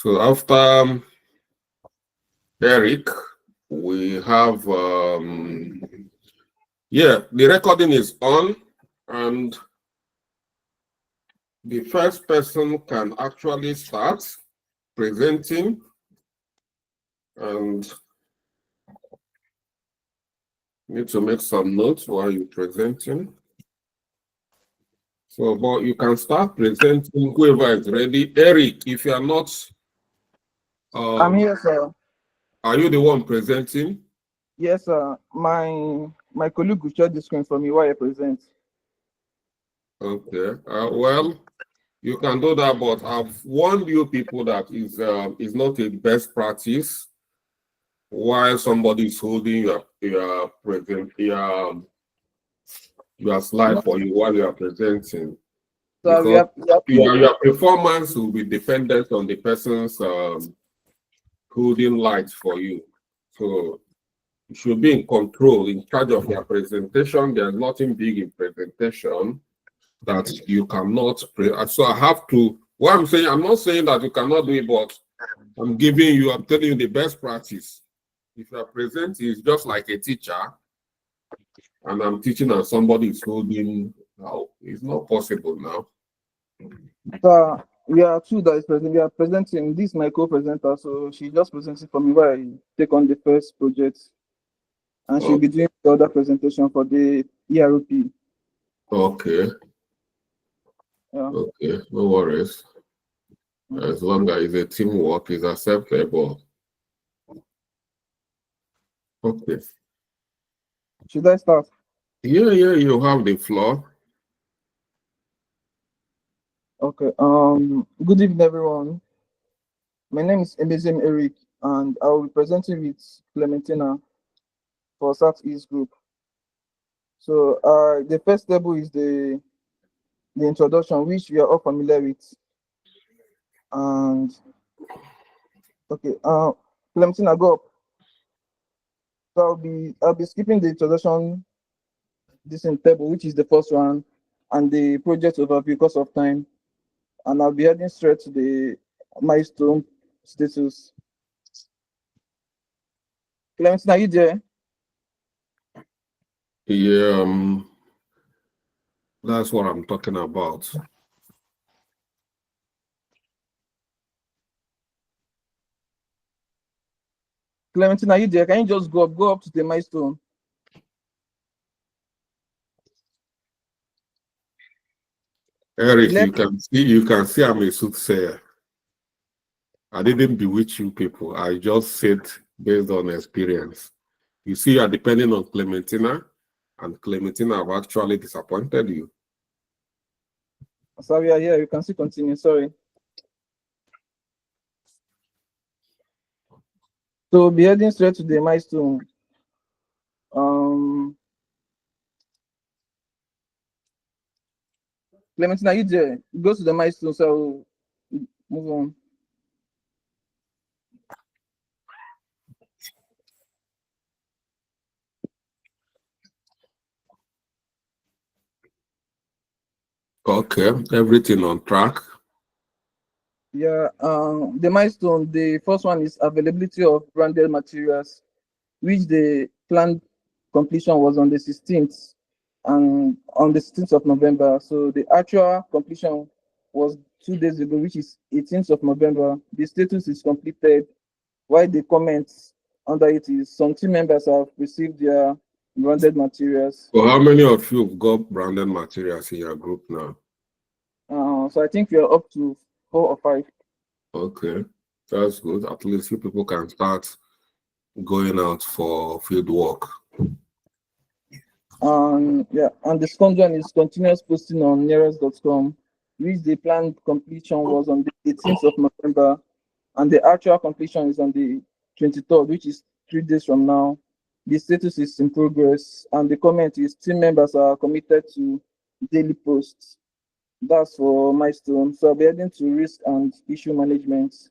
So after Eric, we have the recording is on, and the first person can actually start presenting, and need to make some notes while you're presenting. So, but you can start presenting whoever is ready. Eric, if you are not, I'm here, sir. Are you the one presenting? Yes, sir. My colleague will share the screen for me while I present. Okay. Well, you can do that, but I've warned you people that is not a best practice while somebody is holding your slide for you while you are presenting, So because your performance will be dependent on the person's holding lights for you. So you should be in control, in charge of your presentation. There's nothing big in presentation that you cannot so I have to, what I'm saying, I'm not saying that you cannot do it, but I'm telling you the best practice. If you're presenting, it's just like a teacher, and I'm teaching and somebody is holding. No, it's not possible now. So we are two that is present. We are presenting. This is my co-presenter, so she just presenting for me while I take on the first project, and she'll be doing the other presentation for the ERP. Okay. Yeah. Okay, no worries. As long as the teamwork is acceptable. Okay. Should I start? Yeah, you have the floor. Okay. Good evening, everyone. My name is Emezim Eric, and I will be presenting with Clementina for Southeast Group. So the first table is the introduction, which we are all familiar with. And okay, Clementina, go up. So I'll be skipping the introduction, this in table, which is the first one, and the project overview because of time. And I'll be heading straight to the milestone status. Clementina, are you there? Yeah, that's what I'm talking about. Clementina, are you there? Can you just go up to the milestone? Eric, you can see I'm a soothsayer. I didn't bewitch you people. I just said based on experience. You see, you are depending on Clementina, and Clementina have actually disappointed you. Sorry, yeah, you can still continue. Sorry. So we'll be heading straight to the milestone. Clementina, are you there? Go to the milestone, so move on. Okay, everything on track. Yeah, the milestone, the first one is availability of branded materials, which the planned completion was on the 16th and on the 16th of November. So the actual completion was 2 days ago, which is 18th of November. The status is completed. While the comments under it is some team members have received their branded materials. So how many of you have got branded materials in your group now? So I think we are up to 4 or 5. Okay, that's good. At least you people can start going out for field work. Yeah, and the second one is continuous posting on nearest.com, which the planned completion was on the 18th of November, and the actual completion is on the 23rd, which is 3 days from now. The status is in progress, and the comment is team members are committed to daily posts. That's for milestone. So I'll be heading to risk and issue management.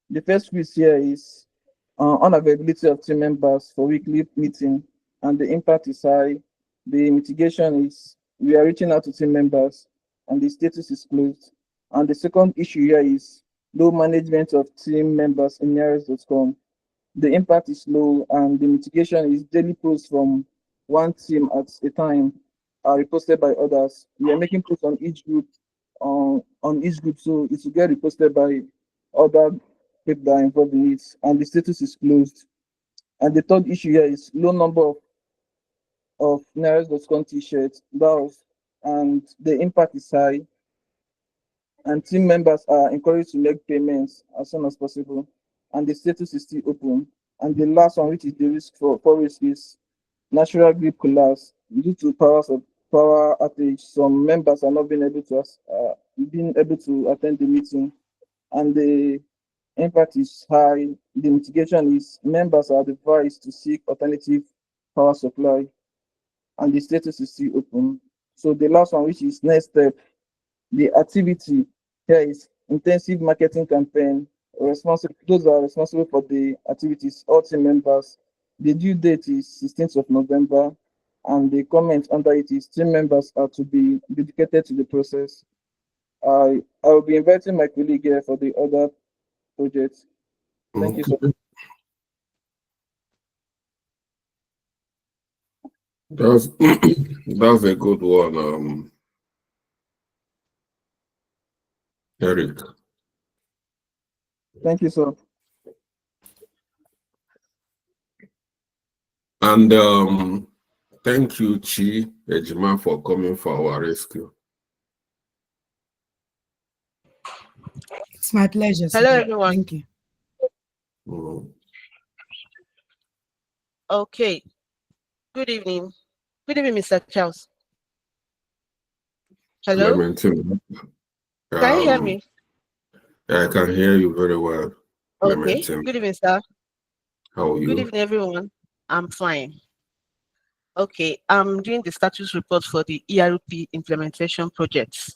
The first quiz here is unavailability of team members for weekly meeting, and the impact is high. The mitigation is we are reaching out to team members, and the status is closed. And the second issue here is low management of team members in nearest.com. The impact is low and the mitigation is daily posts from one team at a time are reposted by others. We are making posts on each group on each group, so it will get reposted by other people that are involved in it, and the status is closed. And the third issue here is low number of nearest.com t-shirts, those, and the impact is high, and team members are encouraged to make payments as soon as possible, and the status is still open. And the last one, which is the risk for risk, is natural grid collapse due to power outage. Some members are not being able to attend the meeting, and the impact is high. The mitigation is members are advised to seek alternative power supply, and the status is still open. So the last one, which is next step, the activity here is intensive marketing campaign. Those are responsible for the activities, all team members. The due date is 16th of November, and the comment under it is team members are to be dedicated to the process. I will be inviting my colleague here for the other projects. Thank you so much. That's a good one, Eric. Thank you, sir. And thank you, Chi Ejima, for coming for our rescue. It's my pleasure. Hello, everyone. Thank you. Okay. Good evening. Good evening, Mr. Charles. Hello? Clementine. Can you hear me? I can hear you very well. Okay. Clementine. Good evening, sir. How are you? Good evening, everyone. I'm fine. Okay. I'm doing the status report for the ERP implementation projects.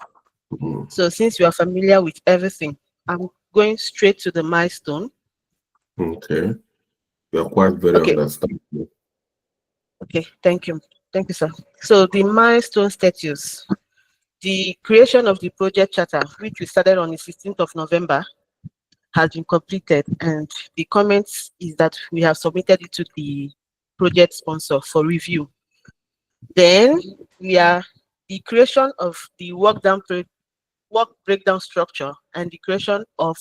So since you are familiar with everything, I'm going straight to the milestone. Okay. You're quite very understanding. Okay, thank you. Thank you, sir. So the milestone status, the creation of the project charter, which we started on the 16th of November, has been completed, and the comments is that we have submitted it to the project sponsor for review. Then the creation of the work breakdown structure and the creation of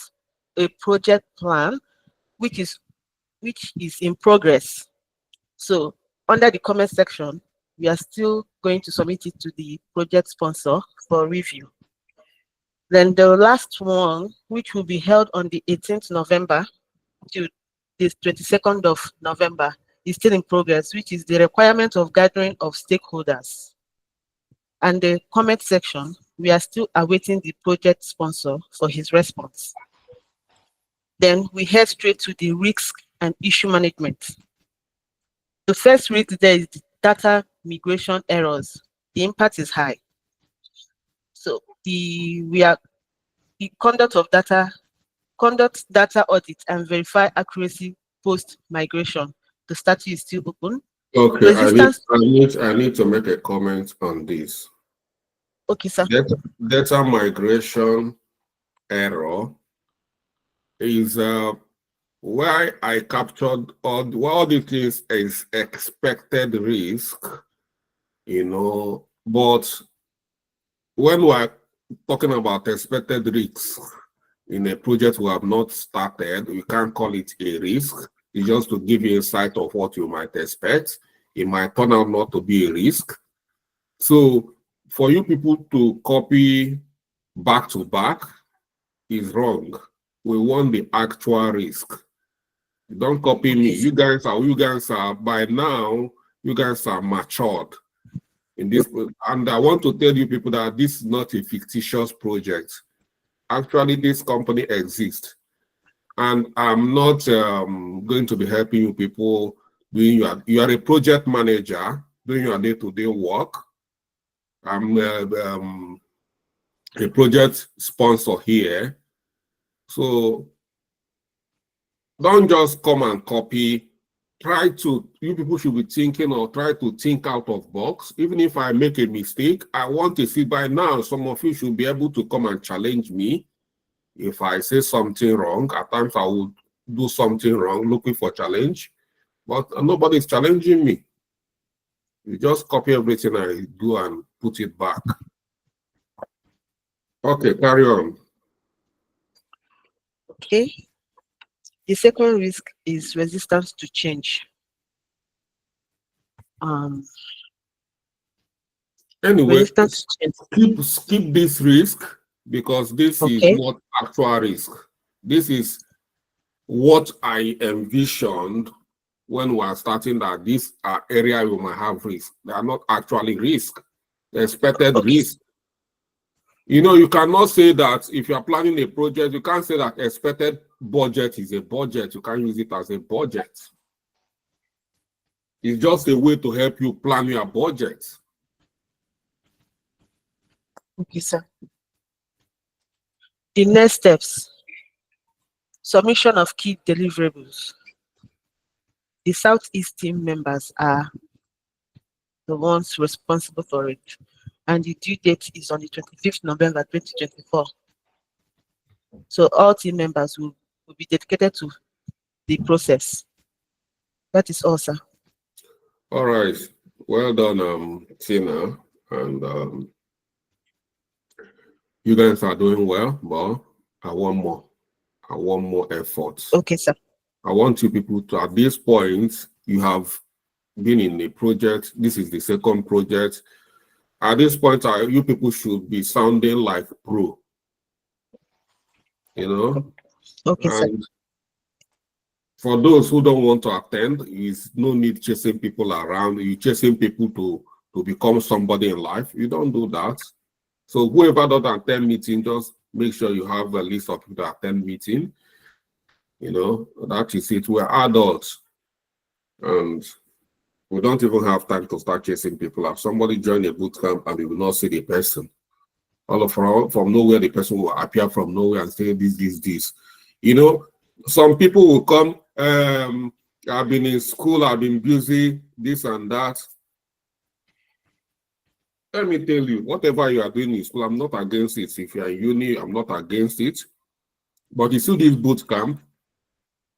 a project plan, which is in progress. So under the comment section, we are still going to submit it to the project sponsor for review. Then the last one, which will be held on the 18th November to the 22nd of November, is still in progress, which is the requirement of gathering of stakeholders. And the comment section, we are still awaiting the project sponsor for his response. Then we head straight to the risk and issue management. The first risk there is the data migration errors. The impact is high. So the conduct data audit and verify accuracy post migration. The status is still open. Okay, I need to make a comment on this. Okay, sir. Data migration error is why I captured all the things is expected risk, but when we're talking about expected risks in a project we have not started, we can't call it a risk. It's just to give you insight of what you might expect. It might turn out not to be a risk. So for you people to copy back to back is wrong. We want the actual risk. Don't copy me. You guys are by now, you guys are matured in this. And I want to tell you people that this is not a fictitious project. Actually, this company exists. And I'm not going to be helping you people doing you are a project manager doing your day-to-day work. I'm a project sponsor here. So don't just come and copy. You people should be thinking or try to think out of box. Even if I make a mistake, I want to see by now, some of you should be able to come and challenge me If I say something wrong, at times I would do something wrong, looking for challenge, but nobody's challenging me. You just copy everything I do and put it back. Okay, carry on. Okay. The second risk is resistance to change. Anyway, Resistance to change. skip this risk because this Okay. is not actual risk. This is what I envisioned when we are starting that this area you might have risk. They are not actually risk. They're expected Okay. risk. You know, you cannot say that if you are planning a project, you can't say that expected budget is a budget. You can't use it as a budget. It's just a way to help you plan your budget. Okay, sir. The next steps. Submission of key deliverables. The Southeast team members are the ones responsible for it, and the due date is on the 25th November 2024. So all team members will be dedicated to the process. That is all, sir. All right. Well done, Tina. And you guys are doing well, but I want more. I want more effort. Okay, sir. I want you people to, at this point, you have been in a project. This is the second project. At this point, you people should be sounding like pro. You know? Okay, sir. And for those who don't want to attend, is no need chasing people around. You chasing people to become somebody in life. You don't do that. So whoever doesn't attend meeting, just make sure you have a list of people that attend meeting. You know, that is it. We're adults. And we don't even have time to start chasing people. If somebody join a boot camp and we will not see the person, from nowhere, the person will appear from nowhere and say this. You know, some people will come, I've been in school, I've been busy, this and that. Let me tell you, whatever you are doing in school, I'm not against it. If you're in uni, I'm not against it. But you see this boot camp,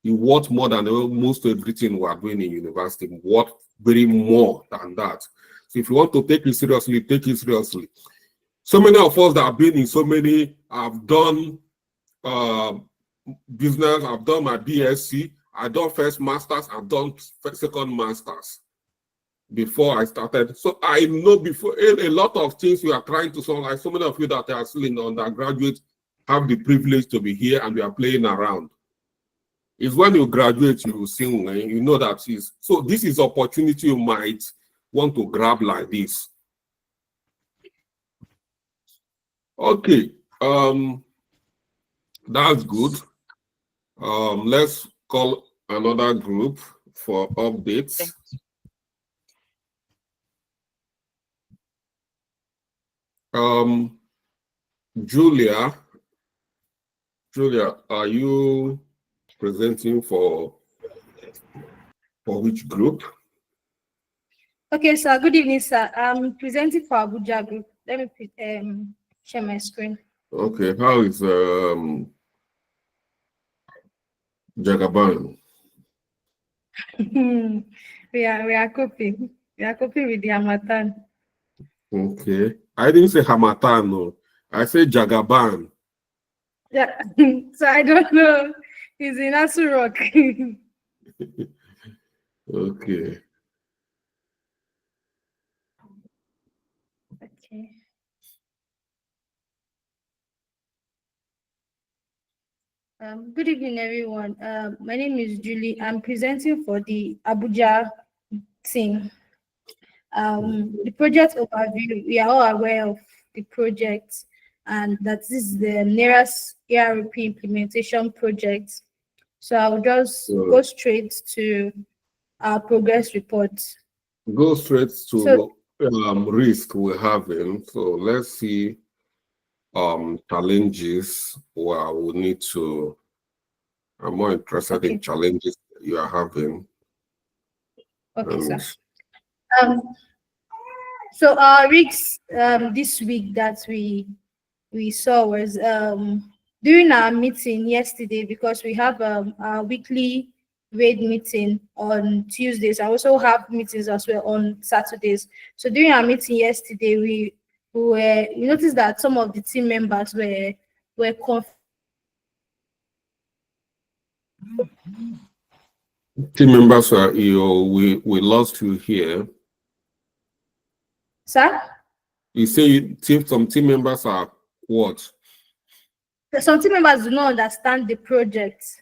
you worth more than almost everything we are doing in university, worth very more than that. So if you want to take it seriously, take it seriously. So many of us that have been in so many, I've done business, I've done my BSc, I've done first masters, I've done second masters before I started. So I know before a lot of things we are trying to solve, like so many of you that are still in the undergraduate have the privilege to be here and we are playing around. It's when you graduate, you sing, you know that is. So this is opportunity you might want to grab like this. Okay, that's good. Let's call another group for updates. Julia, are you presenting for which group? Okay, sir. Good evening, sir. I'm presenting for Abuja group. Let me share my screen. Okay, how is Jagaban? we are coping. We are coping with the Hamatan. Okay, I didn't say Hamatan, no. I said Jagaban. Yeah, so I don't know. He's in Asu Rock. Okay. Okay. Good evening, everyone. My name is Julie. I'm presenting for the Abuja team. The project overview, we are all aware of the project and that this is the nearest ERP implementation project. So I'll just go straight to our progress report. Go straight to risk we're having. So let's see challenges where we need to. I'm more interested in challenges you are having. Okay, sir. So our risks this week that we saw was during our meeting yesterday, because we have our weekly raid meeting on Tuesdays. I also have meetings as well on Saturdays. So during our meeting yesterday, we noticed that some of the team members were confused. Team members are we lost you here. Sir? You say some team members are what? Some team members do not understand the project.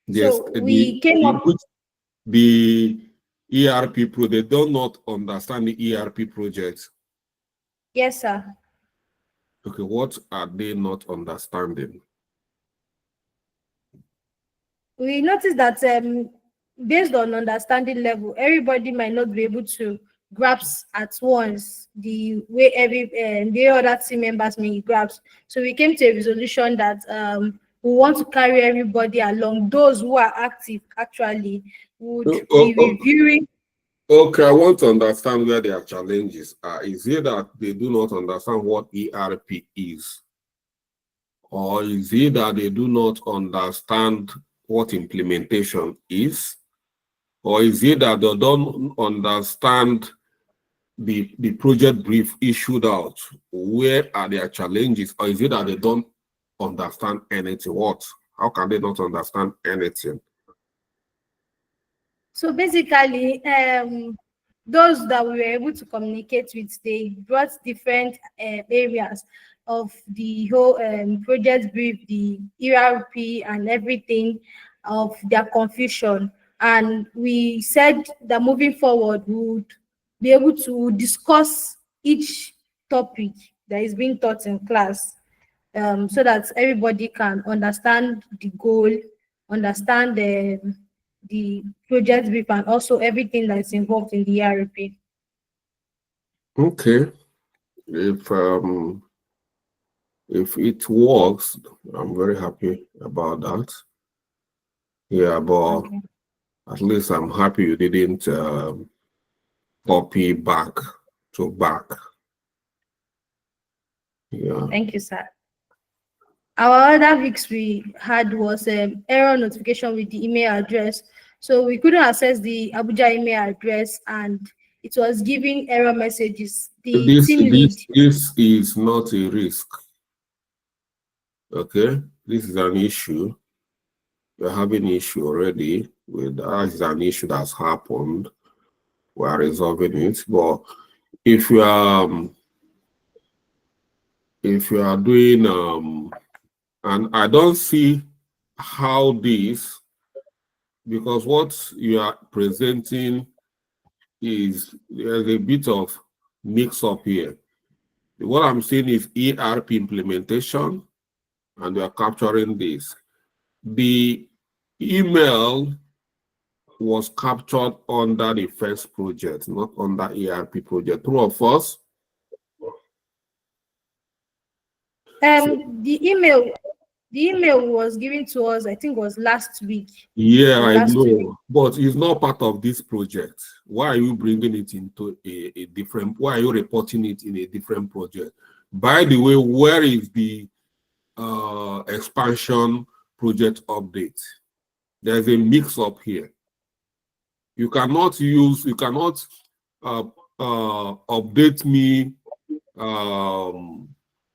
Yes, So we came up the ERP pro. They do not understand the ERP project. Yes, sir. Okay, what are they not understanding? We noticed that based on understanding level, everybody might not be able to grasp at once the way the other team members may grasp. So we came to a resolution that we want to carry everybody along. Those who are active actually would be reviewing. Okay, I want to understand where their challenges are. Is it that they do not understand what ERP is? Or is it that they do not understand what implementation is? Or is it that they don't understand the project brief issued out? Where are their challenges? Or is it that they don't understand anything? How can they not understand anything? So basically, those that we were able to communicate with, they brought different areas of the whole project brief, the ERP and everything of their confusion. And we said that moving forward, we would be able to discuss each topic that is being taught in class, so that everybody can understand the goal, understand the project brief, and also everything that's involved in the ERP. Okay. If it works, I'm very happy about that. Yeah, but Okay. at least I'm happy you didn't copy back to back. Yeah. Thank you, sir. Our other weeks we had was error notification with the email address. So we couldn't access the Abuja email address and it was giving error messages. The team lead. This is not a risk. Okay, this is an issue. We're having an issue already with that. Is an issue that's happened. We are resolving it. But if you are doing and I don't see how this, because what you are presenting is there's a bit of mix up here. What I'm saying is ERP implementation, and we are capturing this. The email was captured under the first project, not under ERP project. True or false? The email was given to us, I think, was last week. Yeah, I know, but it's not part of this project. Why are you bringing it into a different? Why are you reporting it in a different project? By the way, where is the expansion project update? There's a mix up here. You cannot update me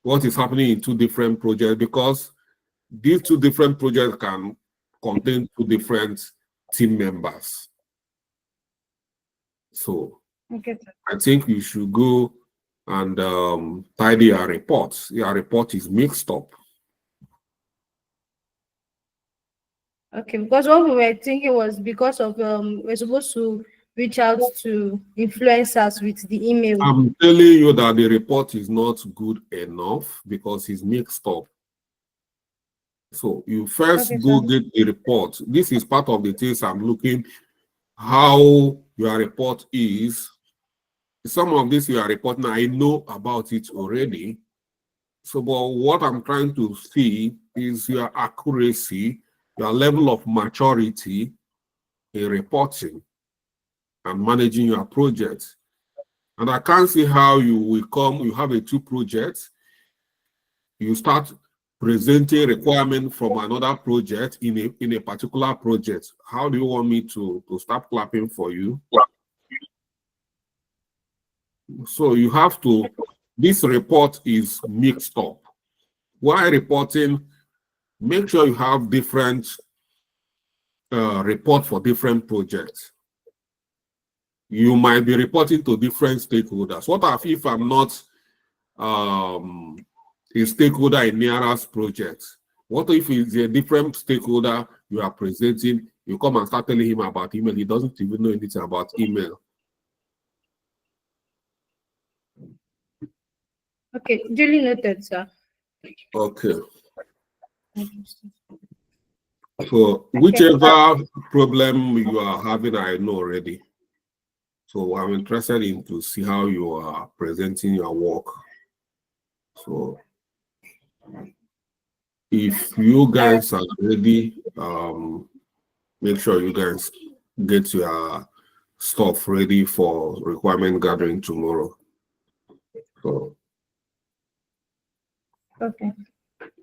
what is happening in two different projects, because these two different projects can contain two different team members. So okay, I think you should go and tidy your reports. Your report is mixed up. Okay, because what we were thinking was because of we're supposed to reach out to influencers with the email. I'm telling you that the report is not good enough because it's mixed up. So you first go get the report. This is part of the things I'm looking how your report is. Some of this you are reporting, I know about it already. So, but what I'm trying to see is your accuracy, your level of maturity in reporting and managing your projects. And I can't see how you will come, you have two projects, you start presenting requirement from another project in a particular project. How do you want me to start clapping for you? So you have to, this report is mixed up. While reporting, make sure you have different report for different projects. You might be reporting to different stakeholders. What if I'm not a stakeholder in NIARA's project? What if it's a different stakeholder you are presenting? You come and start telling him about email. He doesn't even know anything about email. Okay, duly noted, sir. Okay. So whichever problem you are having, I know already. So I'm interested in to see how you are presenting your work. So if you guys are ready, make sure you guys get your stuff ready for requirement gathering tomorrow. So Okay.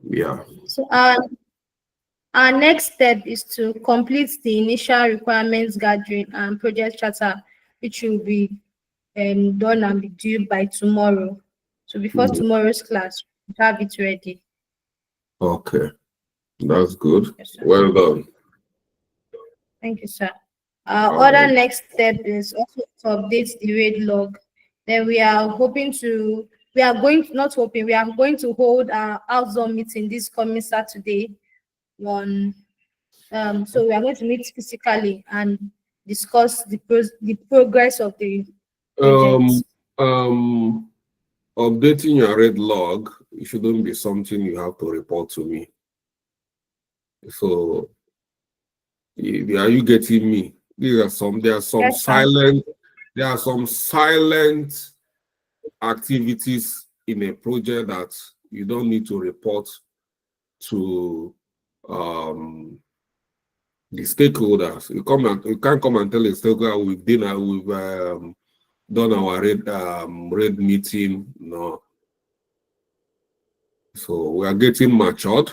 yeah. So our next step is to complete the initial requirements gathering and project charter, which will be done and be due by tomorrow. So before tomorrow's class, we have it ready. Okay, that's good. Yes, sir. Well done. Thank you, sir. Our other next step is also to update the raid log. Then we are going to hold our outdoor meeting this coming Saturday. So we are going to meet physically and discuss the progress of the project. Updating your red log, it shouldn't be something you have to report to me. So are you getting me? There are some Yes, silent activities in a project that you don't need to report to the stakeholders. You can't come and tell a stakeholder we've done our red meeting. No. So we are getting matured.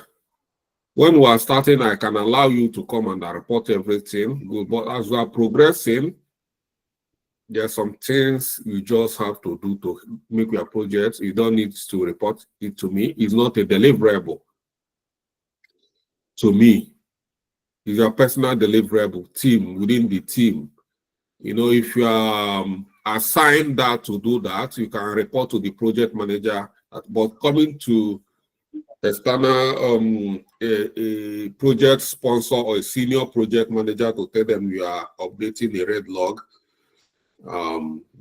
When we are starting, I can allow you to come and report everything. But as we are progressing, there are some things you just have to do to make your project. You don't need to report it to me. It's not a deliverable to me. It's your personal deliverable team within the team. You know, if you are assigned that to do that, you can report to the project manager. But coming to external a project sponsor or a senior project manager to tell them you are updating the red log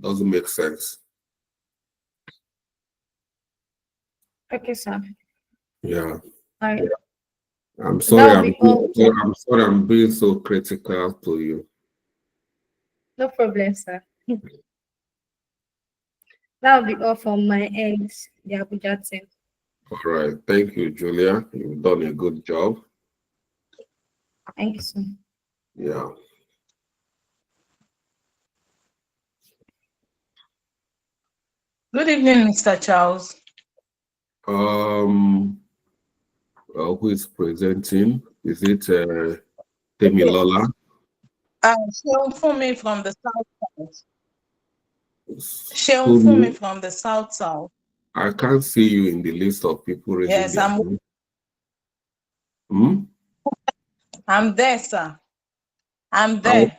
doesn't make sense. Okay, sir. Yeah. All right. I'm sorry. That'll I'm sorry. I'm being so critical to you. No problem, sir. That'll be all from my end, the Abuja team. All right. Thank you, Julia. You've done a good job. Thank you, sir. Yeah. Good evening, Mr. Charles. Who is presenting? Is it Temilola? Sheon Fumi from the South. Sheon Fumi from the South. I can't see you in the list of people raising Yes, their hand. I'm there, sir. I'm there.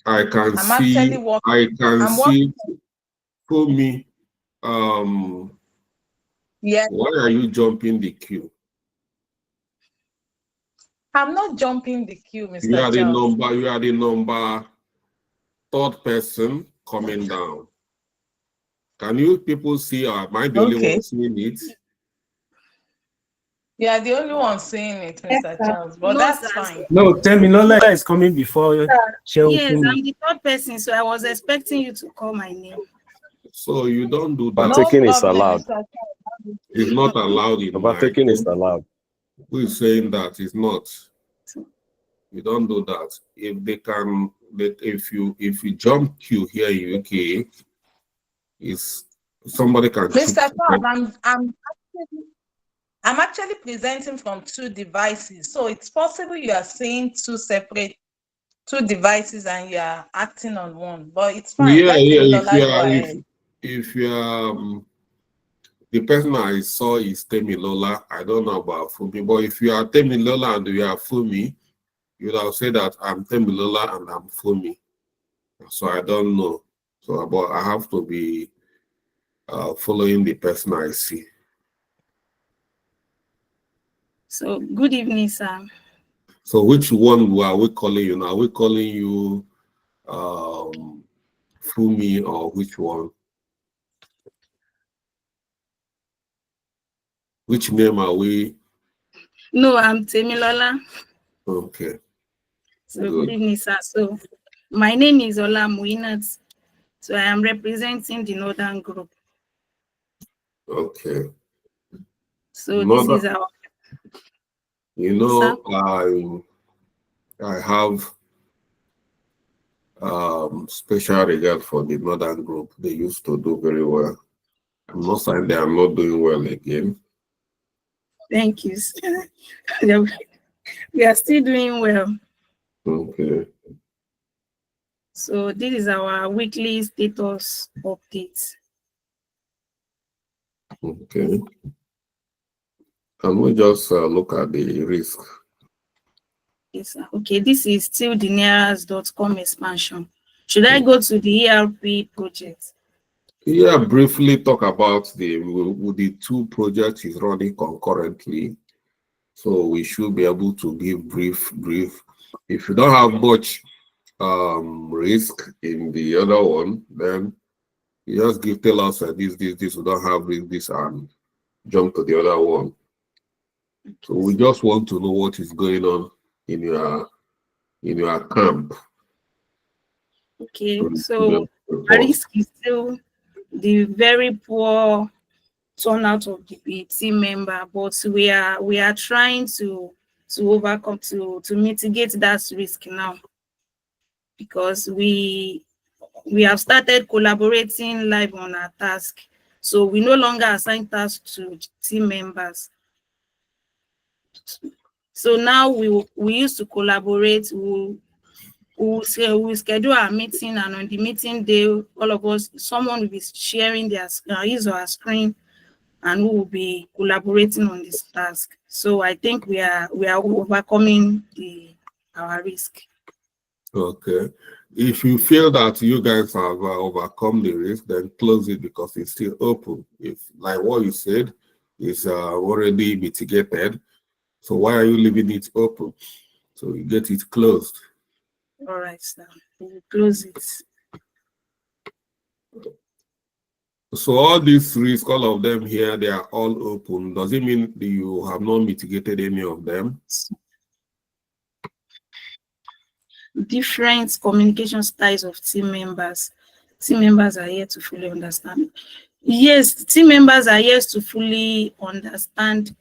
I can I'm see. actually working. I can see. Fumi. Yes. Why are you jumping the queue? I'm not jumping the queue, Mr. You are the Charles. You are the number third person coming down. Can you people see, or am I the only one seeing it? You are the only one saying it, Mr. Charles, but No, that's sir. fine. No, Temilola is coming before Sheon Yes, Fumi. I'm the third person, so I was expecting you to call my name. So you don't do that. Overtaking is allowed. Mr. Charles. It's not allowed in Overtaking is allowed. Who is saying that? It's not. You don't do that. If they can, if you jump queue here in UK, is somebody can. Mr. Charles, I'm actually presenting from 2 devices. So it's possible you are seeing 2 devices and you are acting on one, but it's fine. Yeah, Let yeah. Temilola go ahead. If you are the person I saw is Temilola, I don't know about Fumi, but if you are Temilola and you are Fumi, you would have said that I'm Temilola and I'm Fumi. So I don't know. So, but I have to be following the person I see. So good evening, sir. So which one are we calling you now? Are we calling you Fumi or which one? Which name are we? No, I'm Temilola. Okay. So Good. good evening, sir. So my name is Ola Muinat. So I am representing the Northern Group. Okay. So this is our, You know, sir? I have special regard for the Northern Group. They used to do very well. I'm not saying they are not doing well again. Thank you, sir. We are still doing well. Okay. So this is our weekly status update. Okay. Can we just look at the risk? Yes, sir. Okay, this is still the nearest.com expansion. Should I go to the ERP project? Yeah, briefly talk about the 2 projects is running concurrently. So we should be able to give brief. If you don't have much risk in the other one, then you just tell us this, we don't have this, and jump to the other one. So we just want to know what is going on in your camp. Okay, so our risk is still the very poor turnout of the team member, but we are trying to overcome to mitigate that risk now, because we have started collaborating live on our task. So we no longer assign tasks to team members. So now we used to collaborate. We'll schedule our meeting, and on the meeting day, all of us, someone will be sharing his or her screen, and we will be collaborating on this task. So I think we are overcoming our risk. Okay. If you feel that you guys have overcome the risk, then close it because it's still open. If, like what you said, is already mitigated, so why are you leaving it open? So you get it closed. All right, sir. We'll close it. So all these risks, all of them here, they are all open. Does it mean that you have not mitigated any of them? Different communication styles of team members. Team members are here to fully understand. Yes, team members are here to fully understand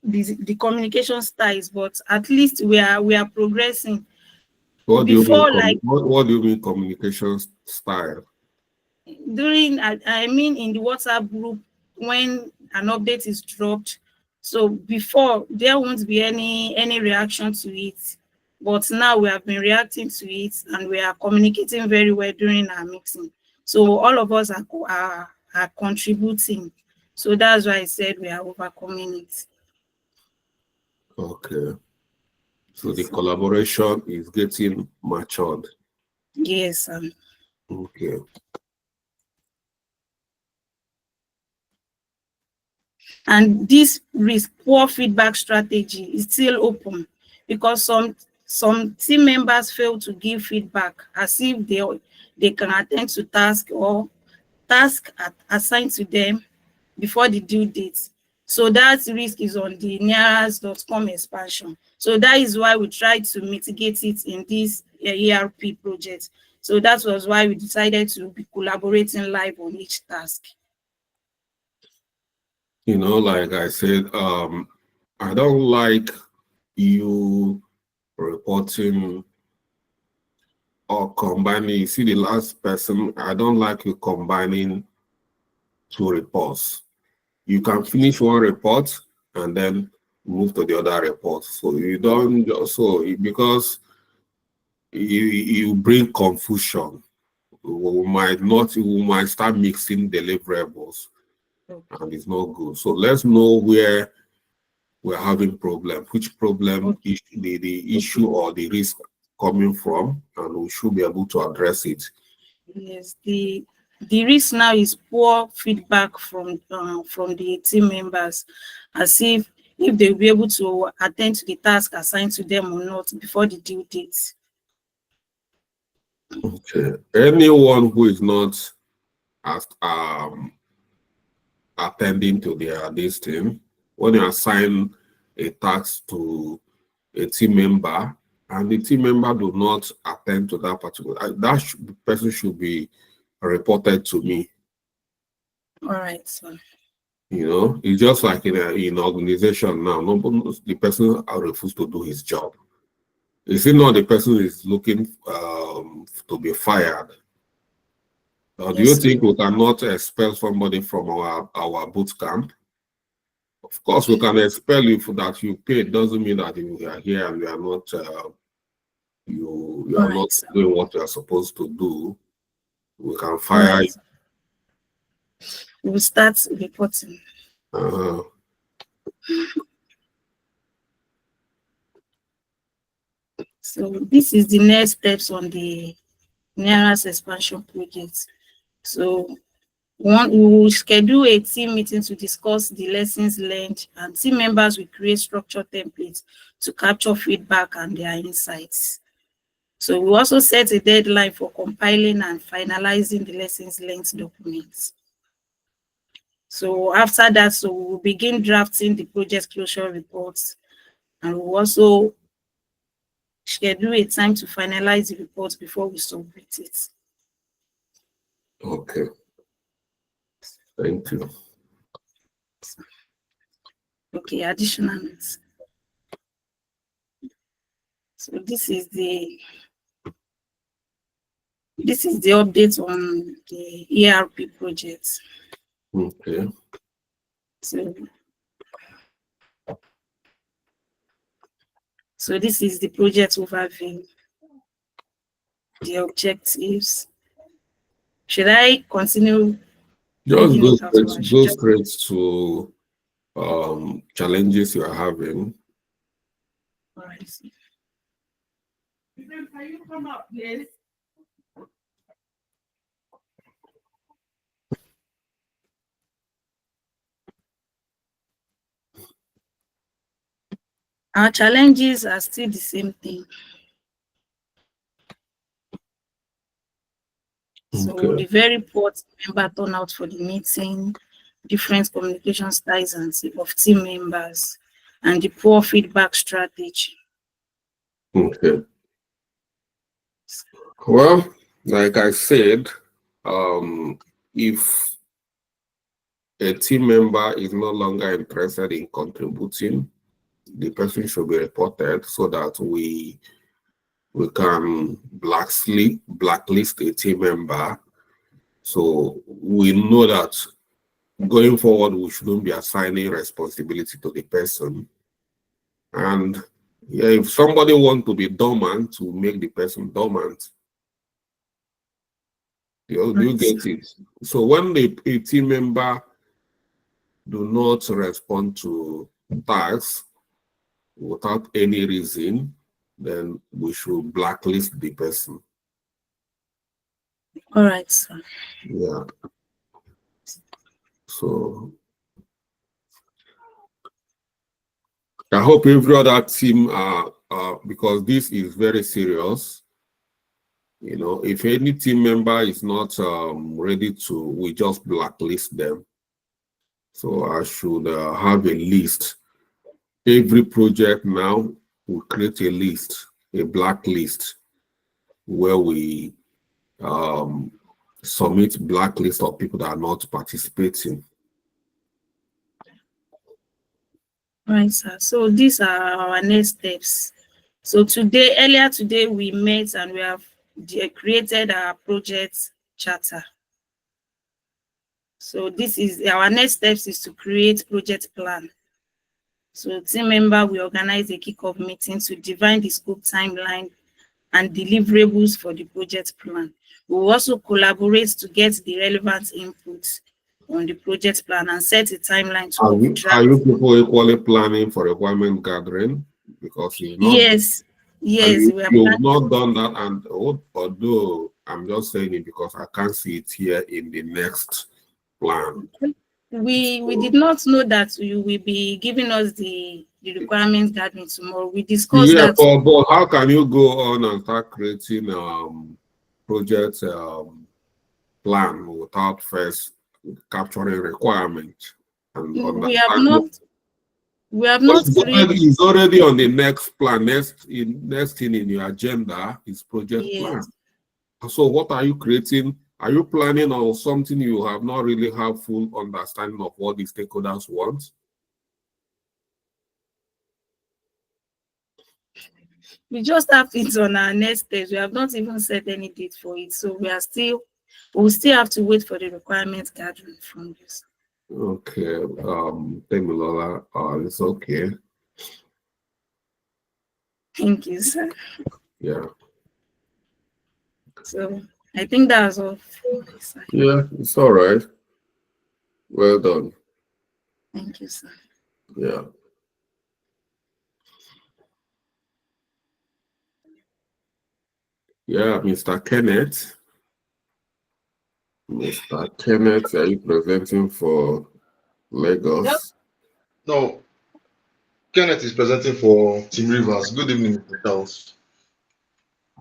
the communication styles, but at least we are progressing. What do Before, you mean, like, what do you mean communication style? during, I mean, in the WhatsApp group, when an update is dropped, so before there won't be any reaction to it, but now we have been reacting to it, and we are communicating very well during our meeting. So all of us are contributing. So that's why I said we are overcoming it. Okay. So the collaboration is getting matured. Yes. Okay. And this risk poor feedback strategy is still open, because some team members fail to give feedback as if they can attend to task assigned to them before the due date. So that risk is on the nearest.com expansion. So that is why we try to mitigate it in this ERP project. So that was why we decided to be collaborating live on each task. You know, like I said, I don't like you reporting or combining. You see, the last person, I don't like you combining 2 reports. You can finish one report and then move to the other reports. So you don't just, because you bring confusion. We might start mixing deliverables, and it's not good. So let's know where we're having problem, which problem is the issue or the risk coming from, and we should be able to address it. Yes, the risk now is poor feedback from the team members, as if they'll be able to attend to the task assigned to them or not before the due date. Okay. Anyone who is not attending to this team, when you assign a task to a team member and the team member do not attend to that particular, person should be reported to me. All right, so You know, it's just like in an organization now. The person refuses to do his job. Is it not the person is looking to be fired? Or do you think we cannot expel somebody from our boot camp? Of course, we can expel you for that you paid. Doesn't mean that you are here and you are not you are not doing what you are supposed to do. We can fire you. We'll start reporting. So this is the next steps on the NERAS expansion project. So we will schedule a team meeting to discuss the lessons learned, and team members will create structured templates to capture feedback and their insights. So we also set a deadline for compiling and finalizing the lessons learned documents. So after that, so we will begin drafting the project closure reports, and we'll also schedule a time to finalize the report before we submit it. Okay. Thank you. Okay, additional notes. So this is the update on the ERP project. Okay. So this is the project overview, the objectives. Should I continue? Just go straight to challenges you are having. All right. Can you come up, please? Our challenges are still the same thing. So the very poor member turnout for the meeting, different communication styles of team members, and the poor feedback strategy. Okay. Well, like I said, if a team member is no longer interested in contributing, the person should be reported so that we can blacklist a team member. So we know that going forward, we shouldn't be assigning responsibility to the person. And yeah, if somebody wants to be dormant, to make the person dormant. You get it? So when a team member do not respond to tasks without any reason, then we should blacklist the person. All right, sir. Yeah. So I hope every other team because this is very serious. You know, if any team member is not ready to, we just blacklist them. So I should have a list. Every project now will create a list, a blacklist, where we submit blacklist of people that are not participating. Right, sir. So these are our next steps. So earlier today, we met and we have created our project charter. So this is our next steps is to create project plan. So team member will organize a kickoff meeting to define the scope, timeline, and deliverables for the project plan. We will also collaborate to get the relevant input on the project plan and set a timeline to Are draft. you people equally planning for requirement gathering? Because you've not, Yes, yes, we are you've planning. not done that, and although I'm just saying it because I can't see it here in the next plan. We did not know that you will be giving us the requirements gathering tomorrow. We discussed Yeah, that. but how can you go on and start creating project plan without first capturing requirement? And We have not really. It's already on the next plan. Next thing in your agenda is project plan. So what are you creating? Are you planning on something you have not really have full understanding of what the stakeholders want? We just have it on our next stage. We have not even set any date for it. So we'll still have to wait for the requirements gathering from this. Okay, Temilola, it's okay. Thank you, sir. Yeah. So I think that's all from my side. Yeah, it's all right. Well done. Thank you, sir. Yeah. Yeah, Mr. Kenneth. Mr. Kenneth, are you presenting for Lagos? Yep. No, Kenneth is presenting for Team Rivers. Good evening, Mr. Charles.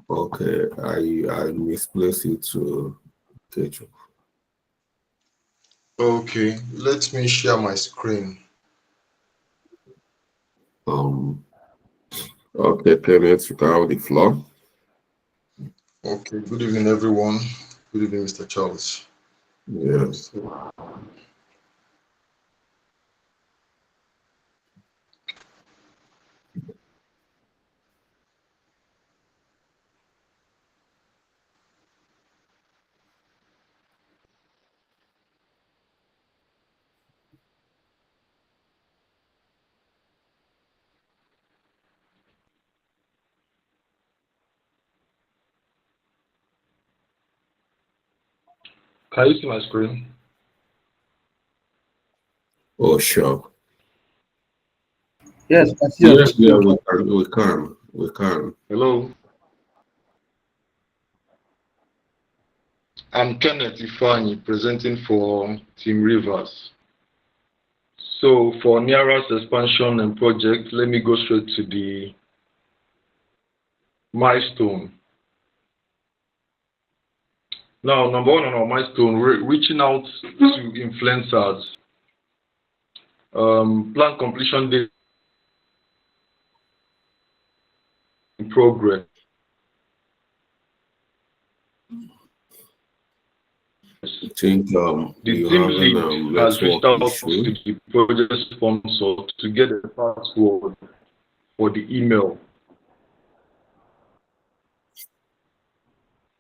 Okay, I misplaced it to Kecho. Okay, let me share my screen. Okay, Kenneth, you can have the floor. Okay, good evening, everyone. Good evening, Mr. Charles. Yes. Can you see my screen? Oh, sure. Yes, I see Yes, yeah, we can. Hello. I'm Kenneth Ifani, presenting for Team Rivers. So for Niara's expansion and project, let me go straight to the milestone. Now, number one on our milestone, we're reaching out to influencers. Plan completion date in progress. I think The you team have lead has reached network out issue. to the project sponsor to get a password for the email.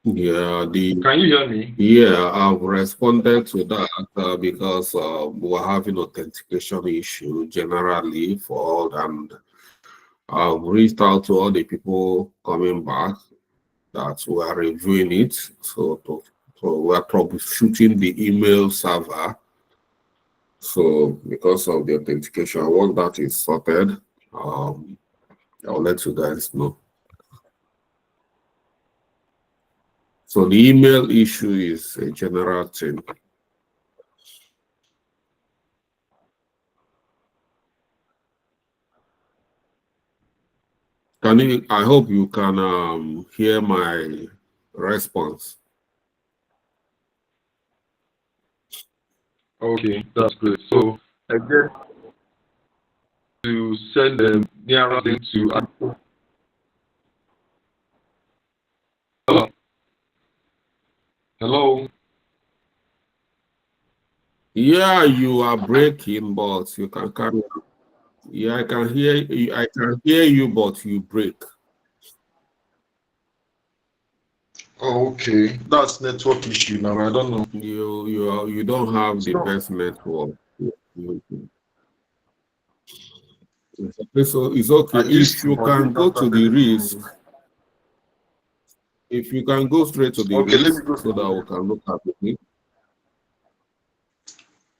Yeah, Can you hear me? Yeah, I've responded to that because we're having authentication issue generally for all, and I've reached out to all the people coming back that we are reviewing it. So we're troubleshooting the email server. So because of the authentication, once that is sorted, I'll let you guys know. So the email issue is a general thing. I hope you can hear my response. Okay, that's great. So I guess to send them Niara link to hello. Yeah, you are breaking, but you can carry on. Yeah, I can hear you. I can hear you, but you break. Oh, okay, that's network issue now. I don't know. You don't have the best network. So it's okay. And this If you can go to the risk, if you can go straight to the Okay, let me risk go so to that we can look at it.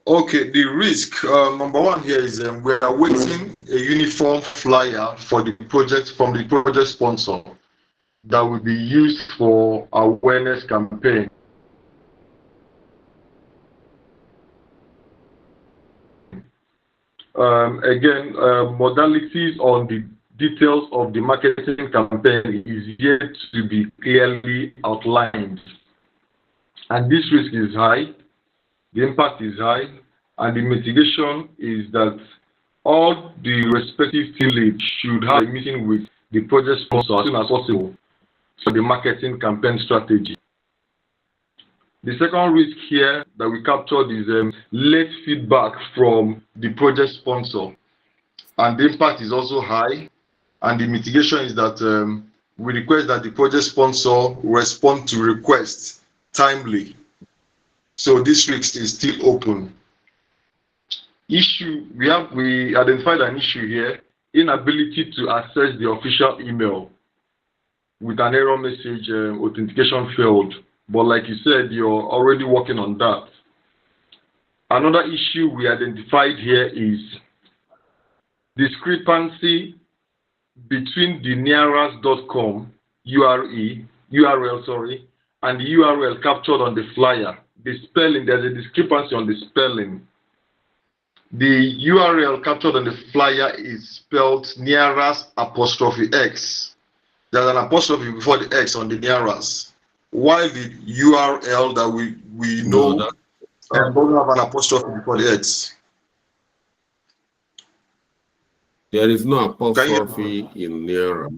Okay, the risk, number one here is we are waiting a uniform flyer for the project from the project sponsor that will be used for awareness campaign. Again, modalities on the details of the marketing campaign is yet to be clearly outlined. And this risk is high, the impact is high, and the mitigation is that all the respective team leads should have a meeting with the project sponsor as soon as possible for the marketing campaign strategy. The second risk here that we captured is late feedback from the project sponsor, and the impact is also high, and the mitigation is that we request that the project sponsor respond to requests timely. So this risk is still open. Issue, we identified an issue here, inability to access the official email with an error message, authentication failed. But like you said, you're already working on that. Another issue we identified here is discrepancy between the nearas.com URL, and the URL captured on the flyer. The spelling, there's a discrepancy on the spelling. The URL captured on the flyer is spelled Nearas'_X. There's an apostrophe before the X on the Nearas, while the URL that we know doesn't have an apostrophe before the X. There is no apostrophe in Neara.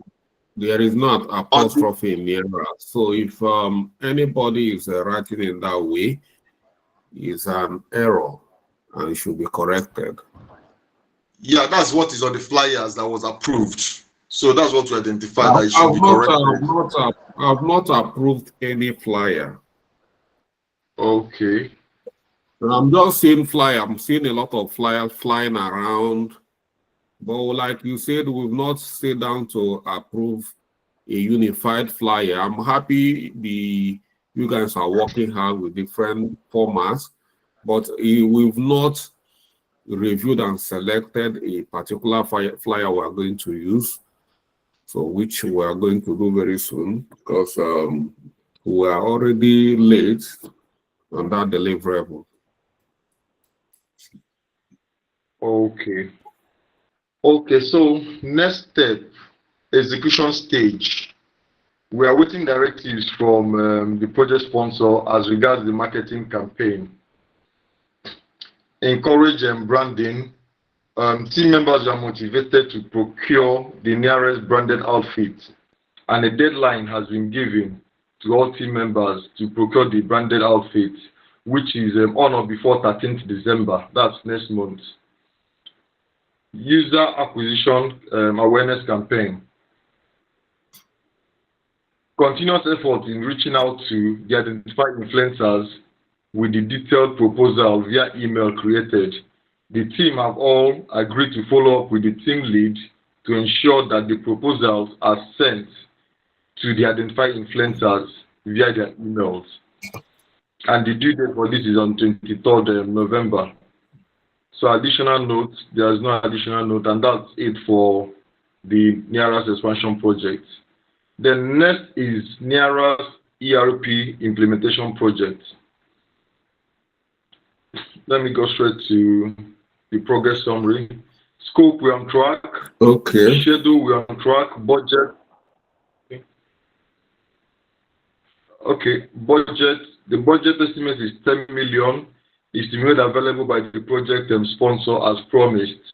There is not apostrophe in Neara. So if anybody is writing in that way, it's an error and it should be corrected. Yeah, that's what is on the flyers that was approved. So that's what we identified, that it should be corrected. I've not approved any flyer. Okay. And I'm just seeing flyer. I'm seeing a lot of flyers flying around. But like you said, we've not sat down to approve a unified flyer. I'm happy you guys are working hard with different formats, but we've not reviewed and selected a particular flyer we are going to use. So which we are going to do very soon, because we are already late on that deliverable. Okay. Okay, so next step, execution stage. We are waiting directives from the project sponsor as regards the marketing campaign. Encourage branding. Team members are motivated to procure the nearest branded outfit, and a deadline has been given to all team members to procure the branded outfit, which is on or before 13th December. That's next month. User acquisition awareness campaign. Continuous effort in reaching out to the identified influencers with the detailed proposal via email created. The team have all agreed to follow up with the team lead to ensure that the proposals are sent to the identified influencers via their emails. And the due date for this is on 23rd November. So additional note, there is no additional note, and that's it for the Nearas expansion project. Then next is Nearas ERP implementation project. Let me go straight to the progress summary. Scope, we're on track. Okay. Schedule, we're on track. Budget. Okay, budget. The budget estimate is 10 million. It's made available by the project sponsor as promised.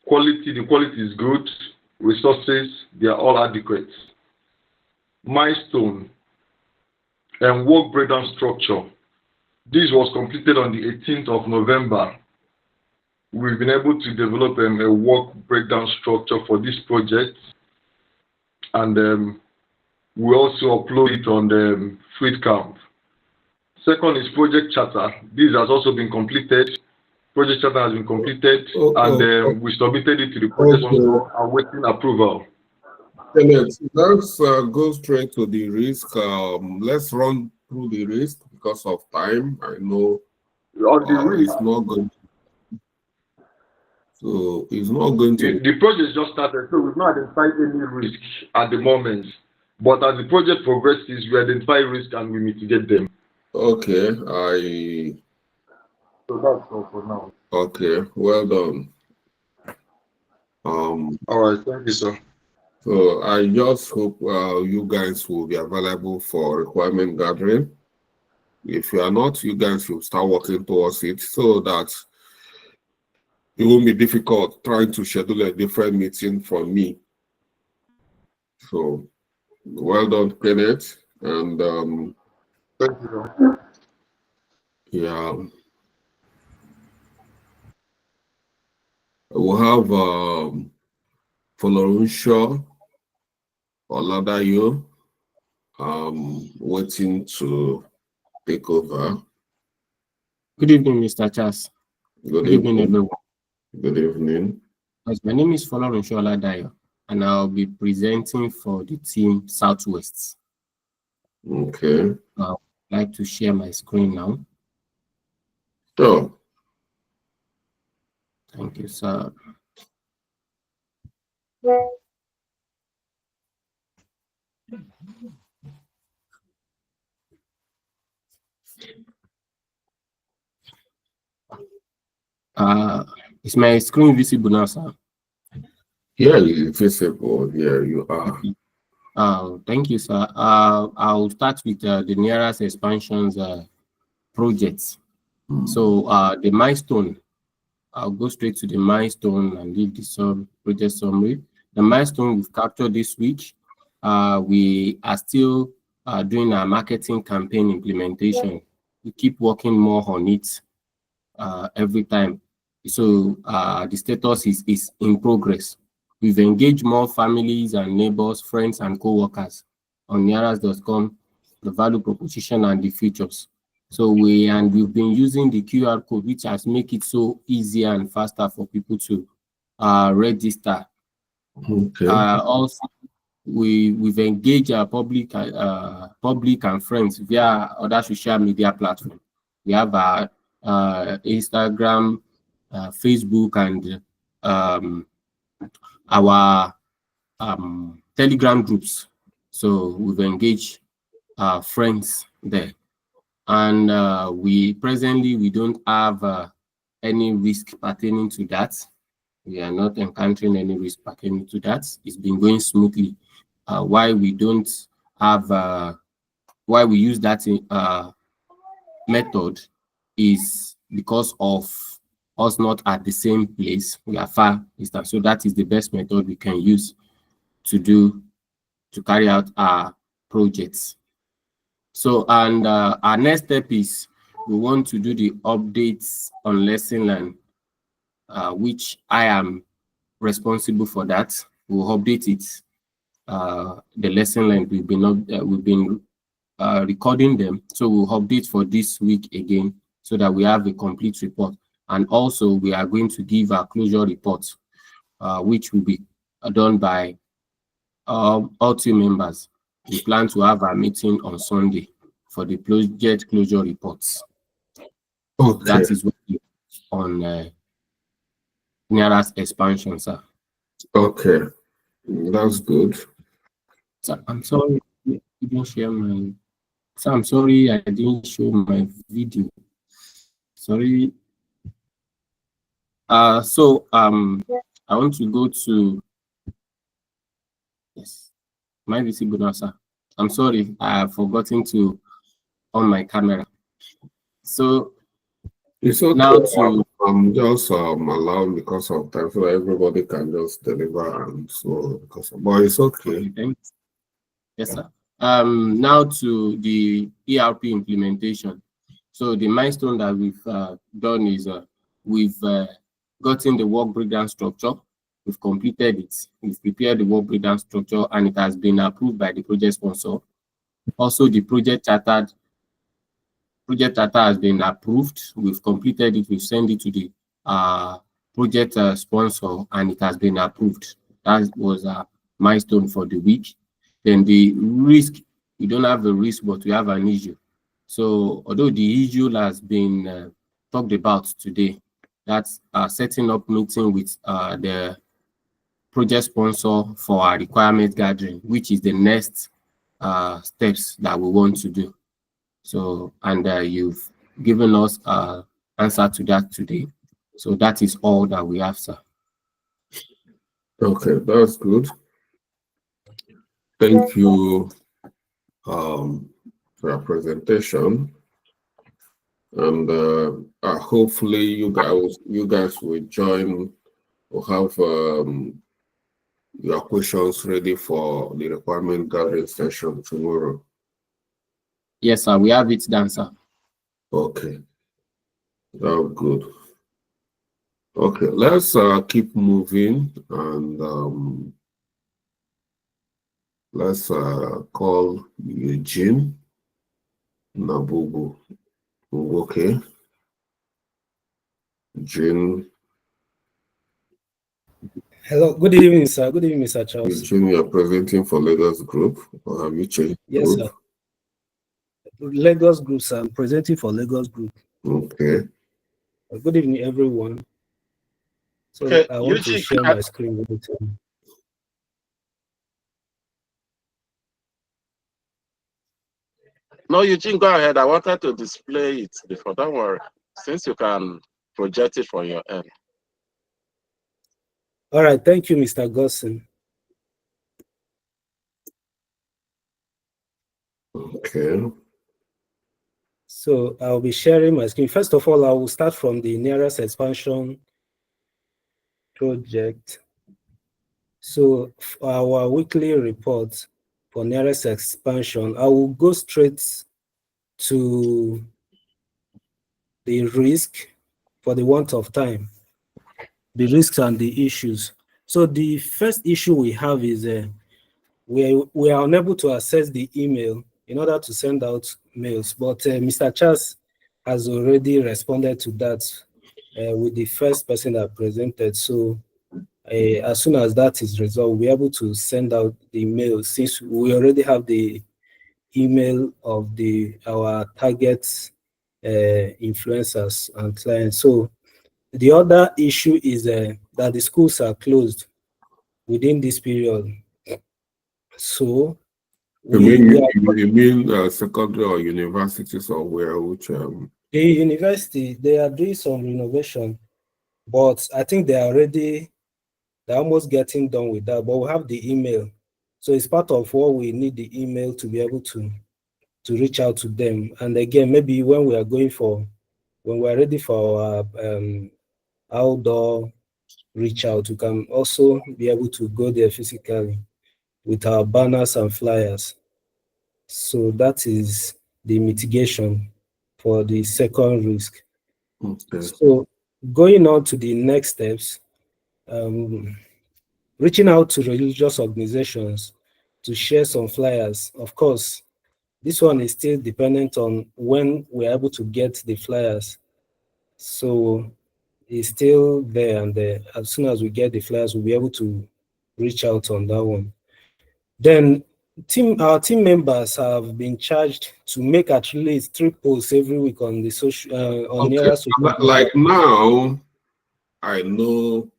Quality, the quality is good. Resources, they are all adequate. Milestone and work breakdown structure. This was completed on the 18th of November. We've been able to develop a work breakdown structure for this project, and we also upload it on the FleetCamp. Second is project charter. This has also been completed. project charter has been completed, Oh, and we submitted it to the project sponsor, awaiting approval. Let's go straight to the risk. Let's run through the risk because of time. I know On the risk, it's not going. So it's not going to. the project just started, so we've not identified any risk at the moment. But as the project progresses, we identify risk and we mitigate them. Okay, So that's all for now. okay, well done. All right, thank you, sir. So I just hope you guys will be available for requirement gathering. If you are not, you guys will start working towards it so that it won't be difficult trying to schedule a different meeting from me. So well done, Kenneth. And Thank you, sir. yeah, we'll have Folorunsho Oladayo waiting to take over. Good evening, Mr. Charles. Good Good evening, evening. everyone. Good evening. Yes, my name is Folorunsho Oladayo, and I'll be presenting for the team Southwest. Okay. I'd like to share my screen now. So Thank you, sir. Is my screen visible now, sir? here is visible. Here you are. Thank you, sir. I'll start with the nearest expansions projects. So the milestone, I'll go straight to the milestone and leave the project summary. The milestone we've captured this week, we are still doing our marketing campaign implementation. We keep working more on it every time. So the status is in progress. We've engaged more families and neighbors, friends, and co-workers on nearest.com, the value proposition and the features. So we've been using the QR code, which has made it so easier and faster for people to register. Okay. Also, we've engaged our public and friends via other social media platforms. We have our Instagram, Facebook, and our Telegram groups. So we've engaged friends there, and we don't have any risk pertaining to that. We are not encountering any risk pertaining to that. It's been going smoothly. Why we don't have why we use that method is because of us not at the same place. We are far distant, so that is the best method we can use to carry out our projects. So, and our next step is we want to do the updates on lesson learned, which I am responsible for that. We'll update it. The lesson learned, we've been recording them, so we'll update for this week again so that we have a complete report. And also we are going to give our closure reports, which will be done by all team members. We plan to have a meeting on Sunday for the project closure reports. Okay. That is what we on nearest expansion, sir. Okay. That's good. So I'm sorry I didn't share my. So I'm sorry I didn't show my video. Sorry. I want to go to. Yes, my visible now, sir. I'm sorry, I have forgotten to on my camera. So It's okay. now to just allowed because of time, so everybody can just deliver and so but it's okay. thanks. Yes, sir. Now to the ERP implementation. So the milestone that we've done is we've gotten the work breakdown structure. We've completed it. We've prepared the work breakdown structure, and it has been approved by the project sponsor. Also, the project charter has been approved. We've completed it. We've sent it to the project sponsor and it has been approved. That was a milestone for the week. Then the risk, you don't have a risk, but you have an issue. So although the issue has been talked about today, that's setting up meeting with the project sponsor for our requirement gathering, which is the next steps that we want to do. So, and you've given us answer to that today. So that is all that we have, sir. Okay, that's good. Thank you for your presentation. And hopefully you guys will join or have your questions ready for the requirement gathering session tomorrow. Yes, sir. We have it done, sir. Okay. Oh, good. Okay, let's keep moving and let's call Eugene Nabubu. Okay. Eugene. Hello, good evening, sir. Good evening, Mr. Charles. Eugene, you're presenting for Lagos Group, or have you changed? Yes, group? sir. Lagos Group, sir. I'm presenting for Lagos Group. Okay. Good evening, everyone. So Okay, I want to Eugene, share my screen with you. No, Eugene, go ahead. I wanted to display it before. Don't worry. Since you can project it from your end. All right, thank you, Mr. Gosson. Okay. So I'll be sharing my screen. First of all, I will start from the nearest expansion project. So for our weekly report for nearest expansion, I will go straight to the risk for the want of time, the risks and the issues. So the first issue we have is we are unable to access the email in order to send out mails, but Mr. Charles has already responded to that with the first person that presented. So as soon as that is resolved, we'll be able to send out the mail since we already have the email of our target influencers and clients. So the other issue is that the schools are closed within this period. So You mean secondary or universities or where? Which the university, they are doing some renovation, but I think they're almost getting done with that. But we have the email, so it's part of what we need the email to be able to reach out to them. And again, maybe when we're ready for our outdoor reach out, we can also be able to go there physically with our banners and flyers. So that is the mitigation for the second risk. Okay. So going on to the next steps, reaching out to religious organizations to share some flyers. Of course, this one is still dependent on when we're able to get the flyers. So it's still there, and as soon as we get the flyers, we'll be able to reach out on that one. Then our team members have been charged to make at least 3 posts every week on the social on nearest. Like now, I know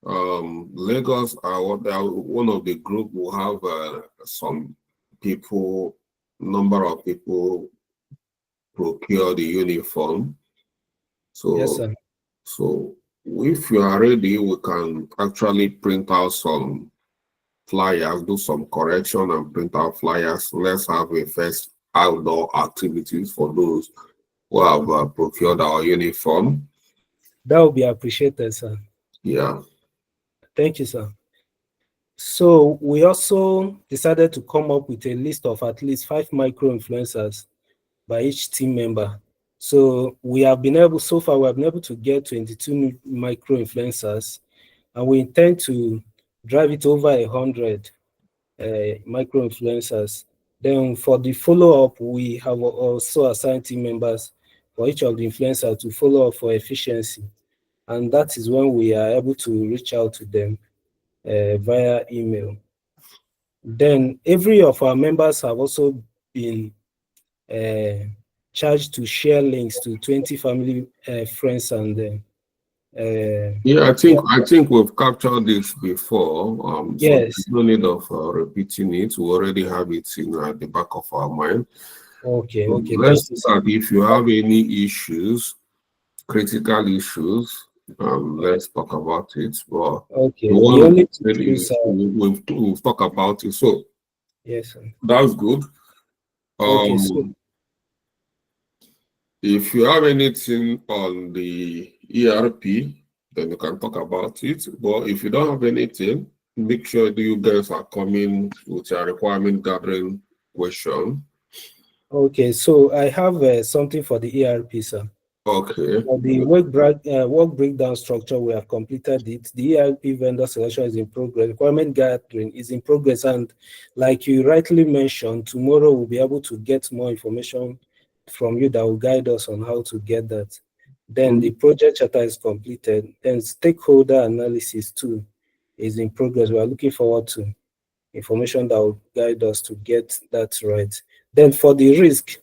Lagos are one of the group will have some people, number of people procure the uniform. So Yes, sir. So if you are ready, we can actually print out some flyers, do some correction and print out flyers. Let's have a first outdoor activities for those who have procured our uniform. That would be appreciated, sir. Yeah. Thank you, sir. So we also decided to come up with a list of at least 5 micro-influencers by each team member. So we have been able to get 22 new micro-influencers, and we intend to drive it over 100 micro-influencers. Then for the follow-up, we have also assigned team members for each of the influencers to follow up for efficiency. and that is when we are able to reach out to them via email. Then every of our members have also been charged to share links to 20 family, friends, and yeah, I think we've captured this before. So yes. there's no need of repeating it. We already have it in the back of our mind. Okay, So okay. let's start. If you have any issues, critical issues, let's talk about it. But okay, the the one only we've talked about it. So yes, sir. that's good. Okay, so if you have anything on the ERP, then you can talk about it. But if you don't have anything, make sure that you guys are coming with a requirement gathering question. okay, so I have something for the ERP, sir. Okay. For the work breakdown structure, we have completed it. The ERP vendor selection is in progress. Requirement gathering is in progress, and like you rightly mentioned, tomorrow we'll be able to get more information from you that will guide us on how to get that. Then the project charter is completed. Then stakeholder analysis too is in progress. We are looking forward to information that will guide us to get that right. Then for the risk,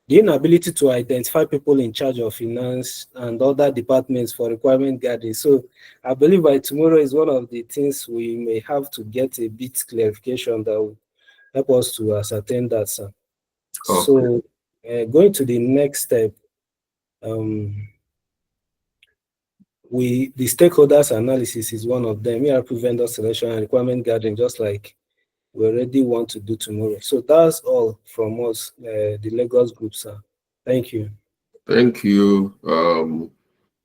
the inability to identify people in charge of finance and other departments for requirement gathering. So I believe by tomorrow is one of the things we may have to get a bit clarification that will help us to ascertain that, sir. Okay. So going to the next step, the stakeholders analysis is one of them. ERP vendor selection and requirement gathering, just like we already want to do tomorrow. So that's all from us, the Lagos group, sir. Thank you. Thank you,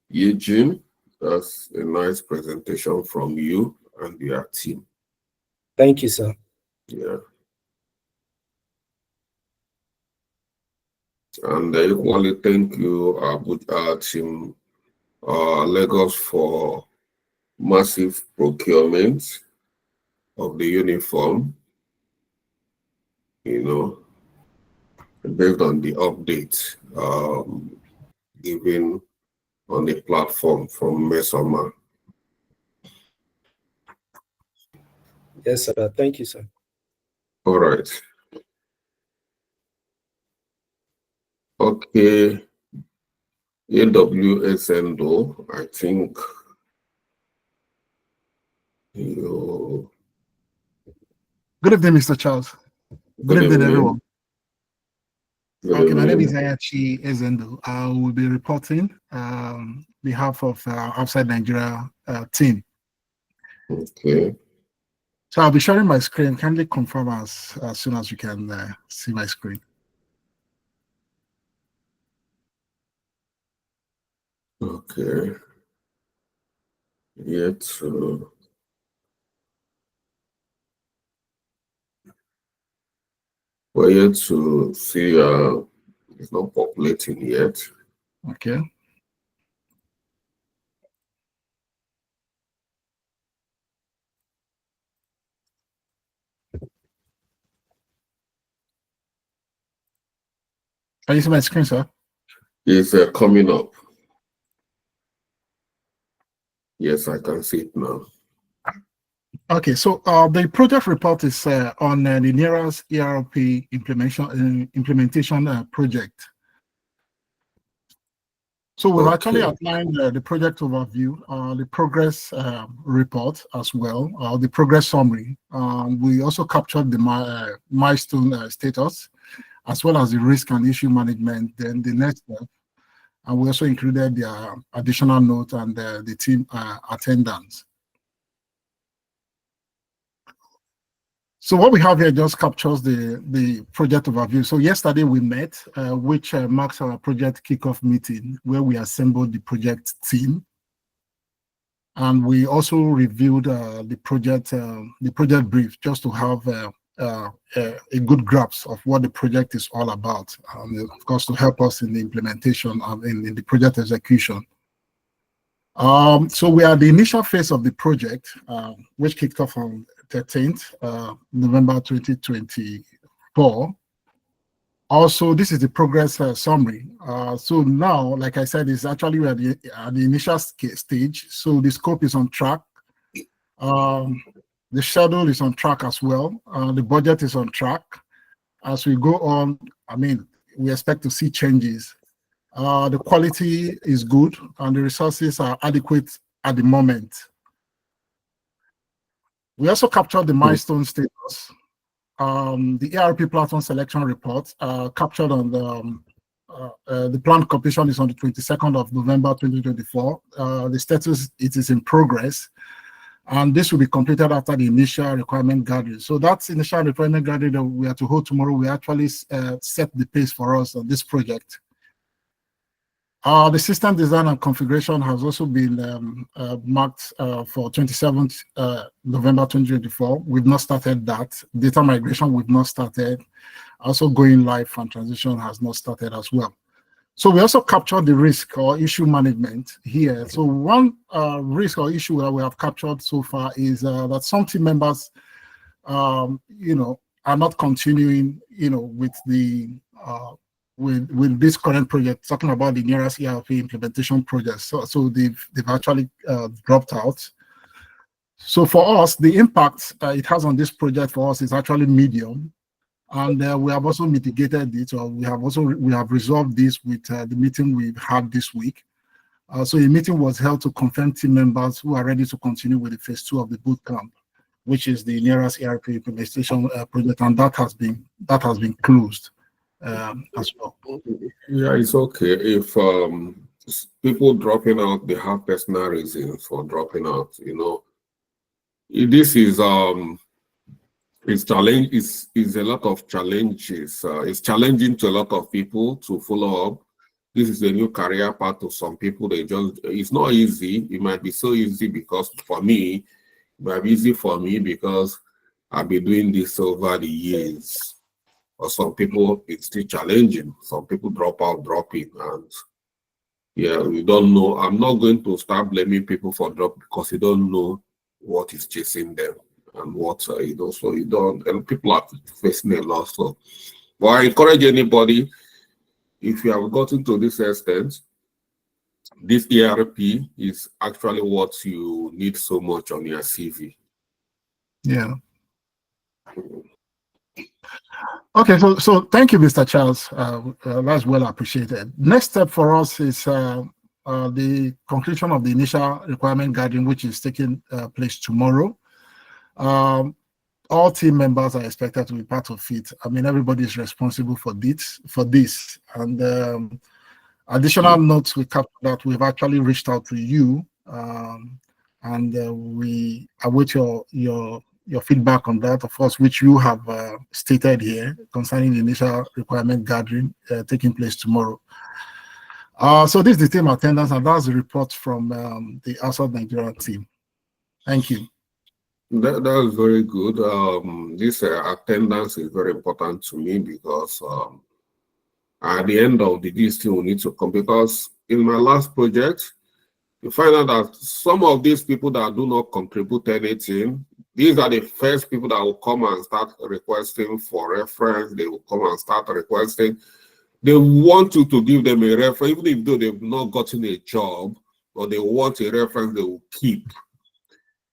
Eugene. That's a nice presentation from you and your team. Thank you, sir. Yeah. And I equally thank you, team Lagos, for massive procurement of the uniform, you know, based on the update given on the platform from Mesoma. Yes, sir. Thank you, sir. All right. Okay. AWS Endo, I think you. Good evening, Mr. Charles. Good evening, everyone. Good my name is evening. Ayachi Ezendo. I will be reporting behalf of our outside Nigeria team. Okay. So I'll be sharing my screen. Kindly confirm as soon as you can see my screen. Okay. Yet we're yet to see it's not populating yet. Okay. Can you see my screen, sir? It's coming up. Yes, I can see it now. Okay, so the project report is on the NERA's ERP implementation project. So we've actually outlined the project overview, the progress report as well, the progress summary. We also captured the milestone status, as well as the risk and issue management, then the next step. And we also included the additional note and the team attendance. So what we have here just captures the project overview. So yesterday we met, which marks our project kickoff meeting, where we assembled the project team. And we also reviewed the project brief, just to have a good grasp of what the project is all about, of course, to help us in the implementation and in the project execution. So we are the initial phase of the project, which kicked off on 13th November 2024. Also, this is the progress summary. So now, like I said, it's actually at the initial stage. So the scope is on track. The schedule is on track as well. The budget is on track. As we go on, I mean, we expect to see changes. The quality is good and the resources are adequate at the moment. We also captured the milestone status. The ERP platform selection report captured on the planned completion is on the 22nd of November 2024. The status, it is in progress. And this will be completed after the initial requirement gathering. So that's initial requirement gathering that we are to hold tomorrow. We actually set the pace for us on this project. The system design and configuration has also been marked for 27th November 2024. We've not started that. Data migration, we've not started. Also going live and transition has not started as well. So we also captured the risk or issue management here. So one risk or issue that we have captured so far is that some team members, you know, are not continuing, you know, with the with this current project, talking about the nearest ERP implementation project. So they've actually dropped out. So for us, the impact it has on this project for us is actually medium. And we have also mitigated it, or we have resolved this with the meeting we've had this week. So a meeting was held to confirm team members who are ready to continue with the phase 2 of the boot camp, which is the nearest ERP implementation project, and that has been closed as well. Yeah, it's okay if people dropping out, they have personal reasons for dropping out. You know, this is it's a lot of challenges. It's challenging to a lot of people to follow up. This is a new career path to some people. It's not easy. It might be so easy because for me, it might be easy for me because I've been doing this over the years. For some people, it's still challenging. Some people drop out, and yeah, we don't know. I'm not going to start blaming people for drop because you don't know what is chasing them. And what you know, so you don't, and people are facing a lot. So, but I encourage anybody, if you have gotten to this extent, this ERP is actually what you need so much on your CV. Yeah. Okay, so thank you, Mr. Charles. That's well appreciated. Next step for us is the conclusion of the initial requirement gathering, which is taking place tomorrow. All team members are expected to be part of it. I mean, everybody is responsible for this. And additional notes we captured that we've actually reached out to you, and we await your feedback on that, of course, which you have stated here concerning the initial requirement gathering taking place tomorrow. So this is the team attendance, and that's the report from the outside Nigerian team. Thank you. That is very good. This attendance is very important to me because at the end of this thing we need to come, because in my last project, you find out that some of these people that do not contribute anything, these are the first people that will come and start requesting for reference. They will come and start requesting. They want you to give them a reference, even if though they've not gotten a job, or they want a reference they will keep.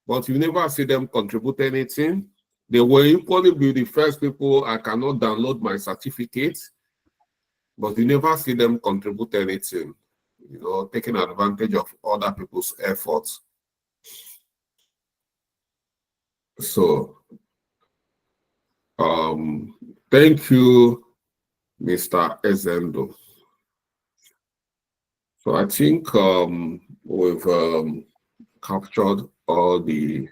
But you never see them contribute anything. They will equally be the first people. I cannot download my certificate, but you never see them contribute anything, you know, taking advantage of other people's efforts. So, thank you, Mr. Ezendo. So I think we've captured all the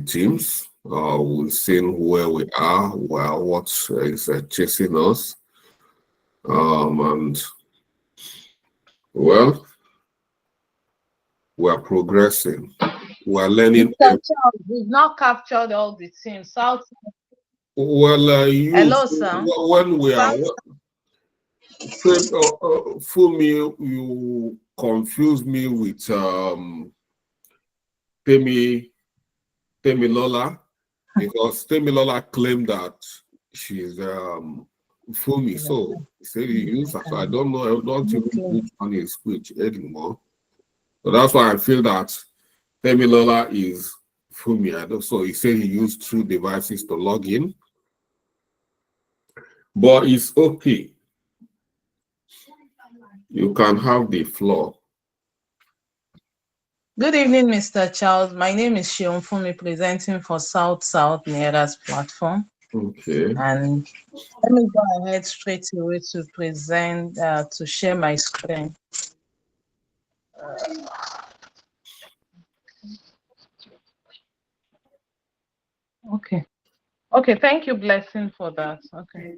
teams. We've seen where we are, what is chasing us, and well, we are progressing. We are learning. We've not captured all the teams. South. Well, hello, sir. When we are, Fumi, you confuse me with Temi Lola, because Temi Lola claimed that she's Fumi. So he said he used her. So I don't know. I don't even know which one is which anymore. So that's why I feel that Temilola is Fumi. I don't, so he said he used 2 devices to log in. But it's okay. You can have the floor. Good evening, Mr. Charles. My name is Shion Fumi, presenting for South NERA's platform. Okay. And let me go ahead straight away to present, to share my screen. Okay. Okay, thank you, Blessing, for that. Okay.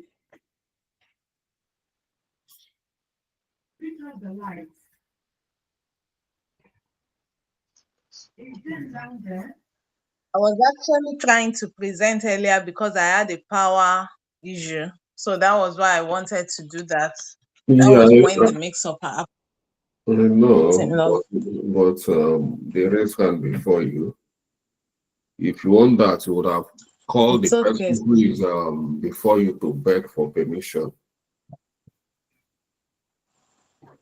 I was actually trying to present earlier because I had a power issue. So that was why I wanted to do that. That was when the mix-up happened. No, but the race hand before you. If you want that, you would have called It's the okay. person who is before you to beg for permission.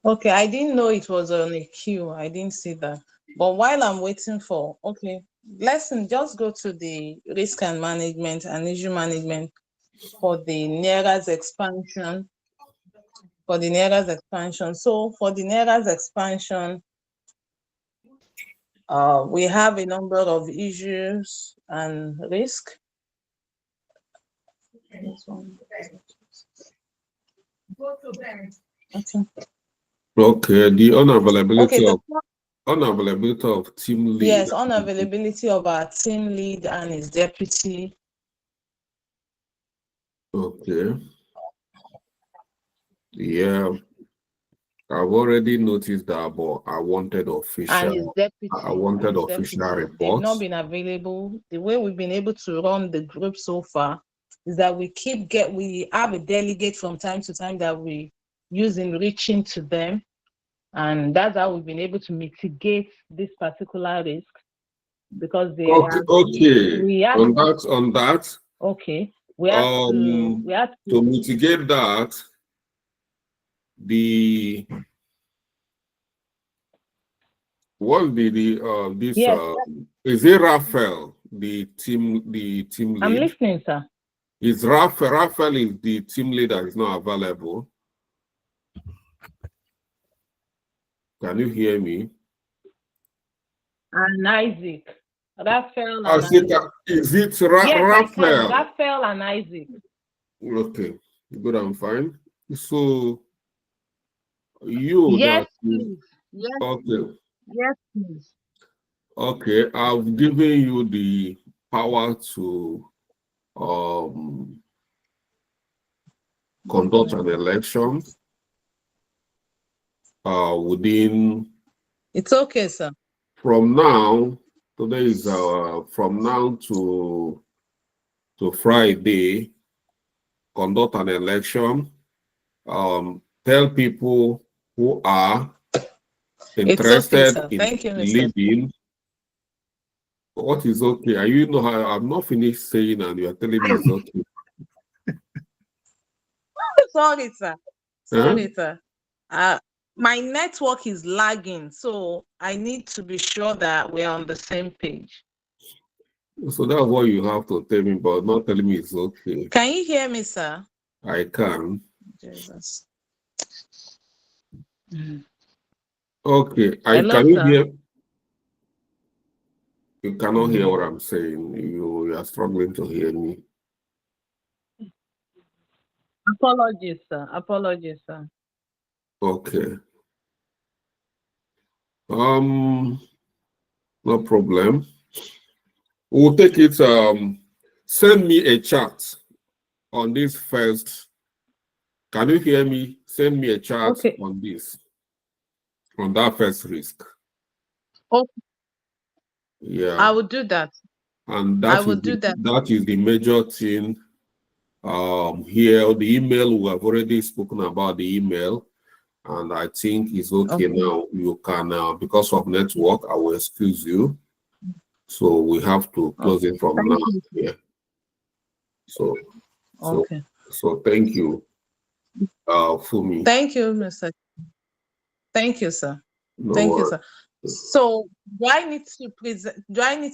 Okay, I didn't know it was on a queue. I didn't see that. But while I'm waiting for, okay, Blessing, just go to the risk and management and issue management for the NERA's expansion. For the NERA's expansion. So for the NERA's expansion, we have a number of issues and risk. Okay, the unavailability of team lead. Yes, unavailability of our team lead and his deputy. Okay. Yeah, I've already noticed that, but I wanted And his official. deputy. I wanted official They've not reports. been available. The way we've been able to run the group so far is that we have a delegate from time to time that we use in reaching to them. And that's how we've been able to mitigate this particular risk because they Okay. we had On that. Okay. We had to mitigate that, is it Raphael, the team lead? I'm listening, sir. Is Raphael is the team lead that is not available? Can you hear me? And Isaac. Raphael and Isaac. Is it yes, Raphael? Raphael and Isaac. Okay, good and fine. So Yes, please. Yes, okay. Yes, please. Okay, I've given you the power to conduct an election within. It's okay, sir. From now, today is from now to Friday. Conduct an election. Tell people who are interested in leading. What is okay? Are you know how I'm not finished saying and you are telling me it's okay? Sorry, sir. Sorry, sir. My network is lagging, so I need to be sure that we're on the same page. So that's what you have to tell me, but not telling me it's okay. Can you hear me, sir? I can. Jesus. Okay. Hello, can you sir. hear? You cannot hear what I'm saying. You are struggling to hear me. Apologies, sir. Apologies, sir. Okay. No problem. We'll take it. Send me a chat on this first. Can you hear me? Send me a chat on this, on that first risk. Okay. Yeah. I will do that. And that is the major thing. Here, the email, we have already spoken about the email, and I think it's okay now. You can, because of network, I will excuse you. So we have to close it from now. Yeah. So So, Okay. so thank you, Fumi. Thank you, Mr. Thank you, sir. No Thank you, worries. sir. So do I need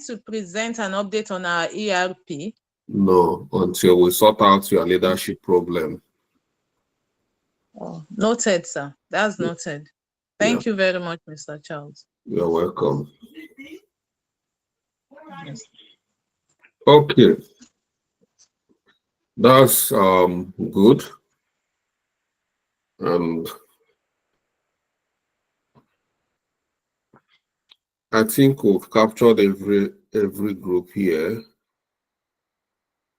to present an update on our ERP? No, until we sort out your leadership problem. Oh, noted, sir. That's noted. Thank you very much, Mr. Charles. You're welcome. Yes. Okay. That's good. And I think we've captured every group here.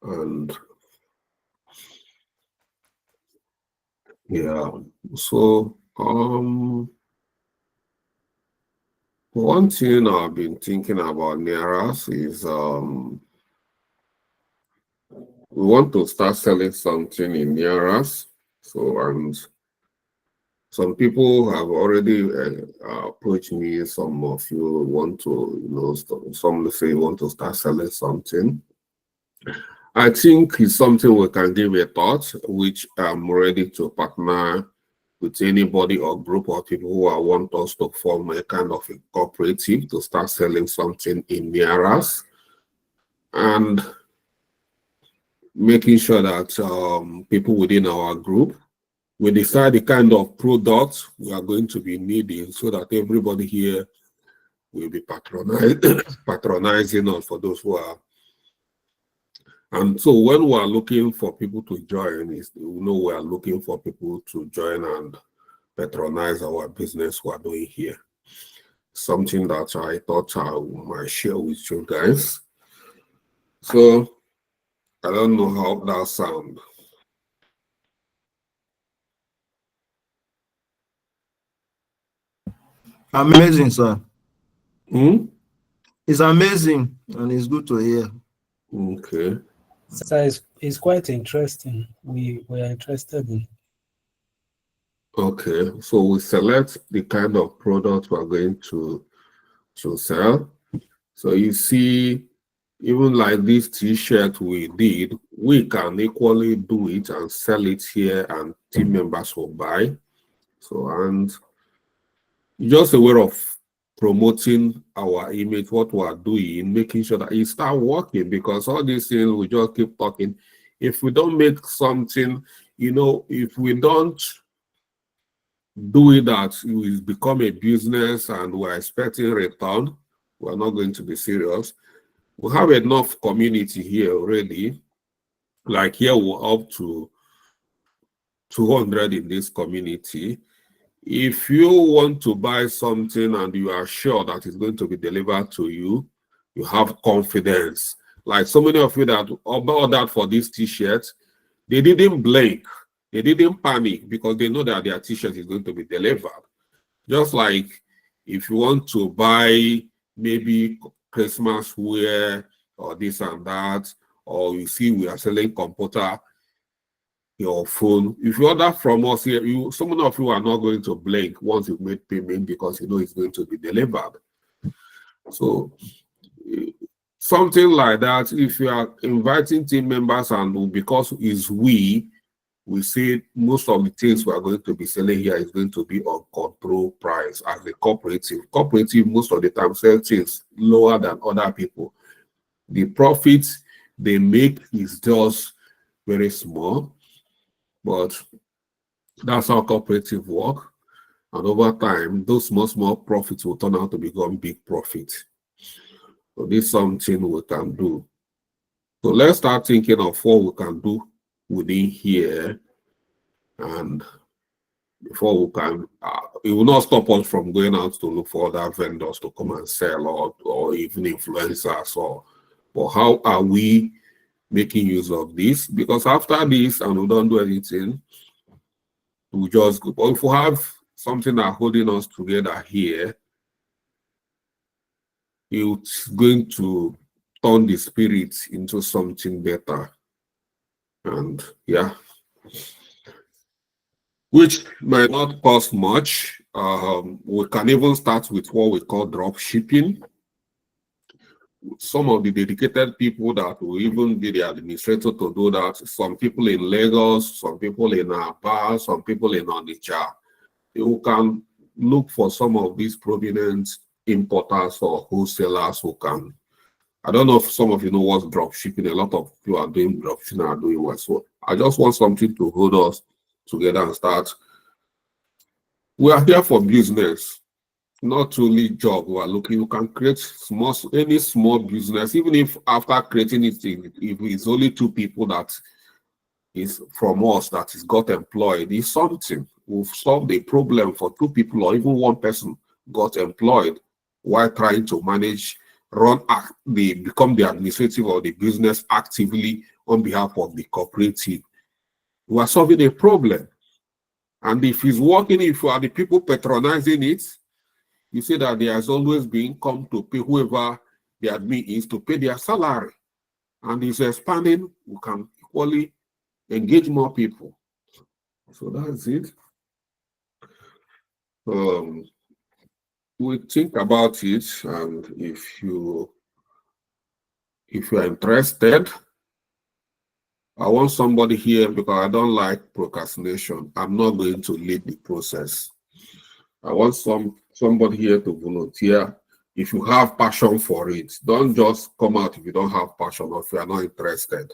And yeah, so one thing I've been thinking about Neras is we want to start selling something in Neras. So, and some people have already approached me. Some of you want to, some say want to start selling something. I think it's something we can give a thought, which I'm ready to partner with anybody or group of people who want us to form a kind of a cooperative to start selling something in Neras, and making sure that people within our group, we decide the kind of products we are going to be needing so that everybody here will be patronizing us for those who are. And so when we are looking for people to join, we are looking for people to join and patronize our business we are doing here. Something that I thought I might share with you guys. So I don't know how that sounds. Amazing, sir. It's amazing and it's good to hear. Okay. So it's quite interesting. We are interested in. Okay, so we select the kind of product we're going to sell. So you see, even like this t-shirt we did, we can equally do it and sell it here and team members will buy. So, and just a way of promoting our image, what we are doing, making sure that it start working, because all these things we just keep talking. If we don't make something, if we don't do it that it will become a business and we're expecting return, we're not going to be serious. We have enough community here already. Like here we're up to 200 in this community. If you want to buy something and you are sure that it's going to be delivered to you, you have confidence. Like so many of you that ordered for this t-shirt, they didn't blink. They didn't panic because they know that their t-shirt is going to be delivered. Just like if you want to buy maybe Christmas wear or this and that, or you see we are selling computer, your phone. If you order from us here, some of you are not going to blink once you've made payment because you know it's going to be delivered. So something like that, if you are inviting team members and because it's we say most of the things we are going to be selling here is going to be on control price as a cooperative. Cooperative most of the time sell things lower than other people. The profits they make is just very small, but that's how cooperative work. And over time, those small profits will turn out to become big profits. So this is something we can do. So let's start thinking of what we can do within here, and before we can, it will not stop us from going out to look for other vendors to come and sell, or even influencers, or how are we making use of this? Because after this, and we don't do anything, we just go. But if we have something that holding us together here, it's going to turn the spirit into something better. And yeah, which might not cost much. We can even start with what we call drop shipping. some of the dedicated people that will even be the administrator to do that. Some people in Lagos, some people in Aba, some people in Onitsha. You can look for some of these prominent importers or wholesalers who can. I don't know if some of you know what's drop shipping. A lot of people are doing drop shipping and are doing well. So I just want something to hold us together and start. We are here for business, not only job. We are looking, you can create any small business, even if after creating it, if it's only 2 people that is from us that is got employed, is something. We've solved a problem for 2 people or even 1 person got employed while trying to manage, become the administrative or the business actively on behalf of the cooperative. We are solving a problem. And if it's working, if you are the people patronizing it, you see that there has always been income to pay whoever the admin is to pay their salary. And it's expanding, we can equally engage more people. So that's it. We think about it, and if you are interested, I want somebody here because I don't like procrastination. I'm not going to lead the process. I want somebody here to volunteer. If you have passion for it, don't just come out if you don't have passion or if you are not interested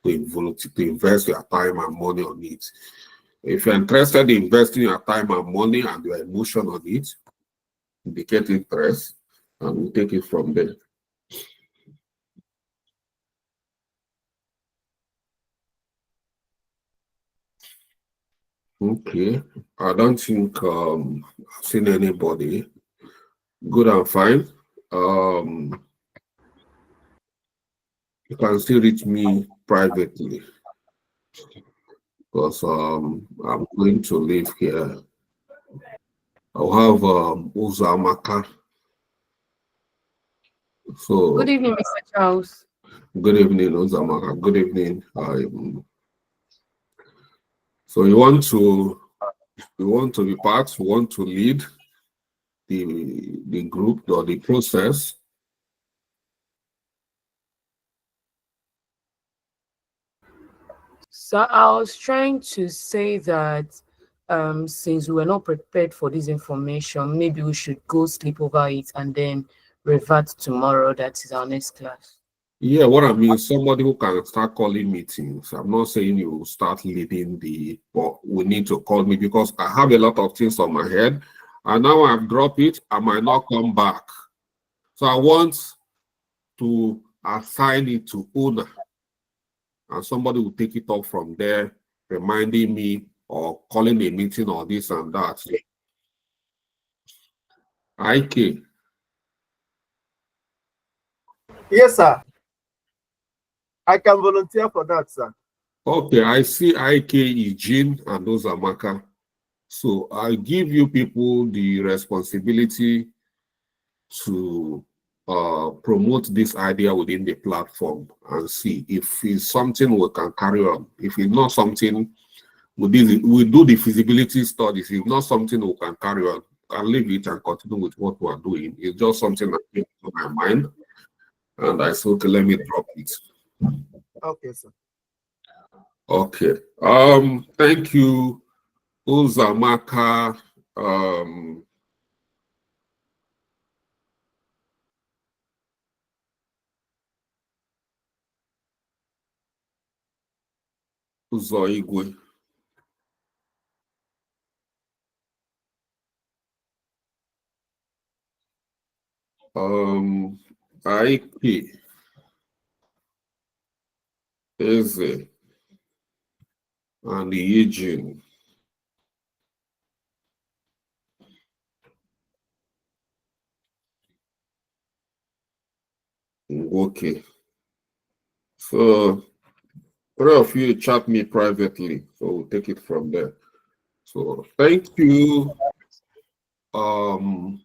to volunteer, to invest your time and money on it. If you're interested in investing your time and money and your emotion on it, indicate interest, and we'll take it from there. Okay, I don't think I've seen anybody. Good and fine. You can still reach me privately because I'm going to leave here. I'll have Uzamaka. So Good evening, Mr. Charles. good evening, Uzamaka. Good evening. So you want to be part, you want to lead the group or the process. So I was trying to say that since we were not prepared for this information, maybe we should go sleep over it and then revert tomorrow. That is our next class. Yeah, what I mean, somebody who can start calling meetings. I'm not saying you start leading but we need to call me because I have a lot of things on my head. And now I've dropped it, I might not come back. So I want to assign it to owner. And somebody will take it up from there, reminding me or calling a meeting or this and that. IK. Yes, sir. I can volunteer for that, sir. Okay, I see IK, Eugene, and Uzamaka. So I give you people the responsibility to promote this idea within the platform and see if it's something we can carry on. If it's not something, we do the feasibility studies. If it's not something we can carry on, I'll leave it and continue with what we are doing. It's just something that came to my mind, and I said, okay, let me drop it. Okay, sir. Okay. Thank you, Uzamaka. Uzoigwe. IP. Eze. And Eugene. Okay. So 3 of you chat me privately, so we'll take it from there. So thank you for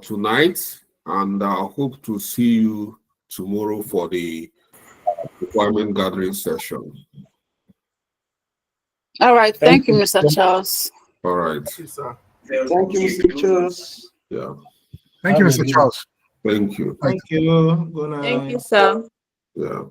tonight, and I hope to see you tomorrow for the requirement gathering session. All right. Thank you, Mr. Charles. All right. Thank you, sir. Thank you, Mr. Charles. Yeah. Thank you, Mr. Charles. Thank you. Thank you. Good night. Thank you, sir. Yeah.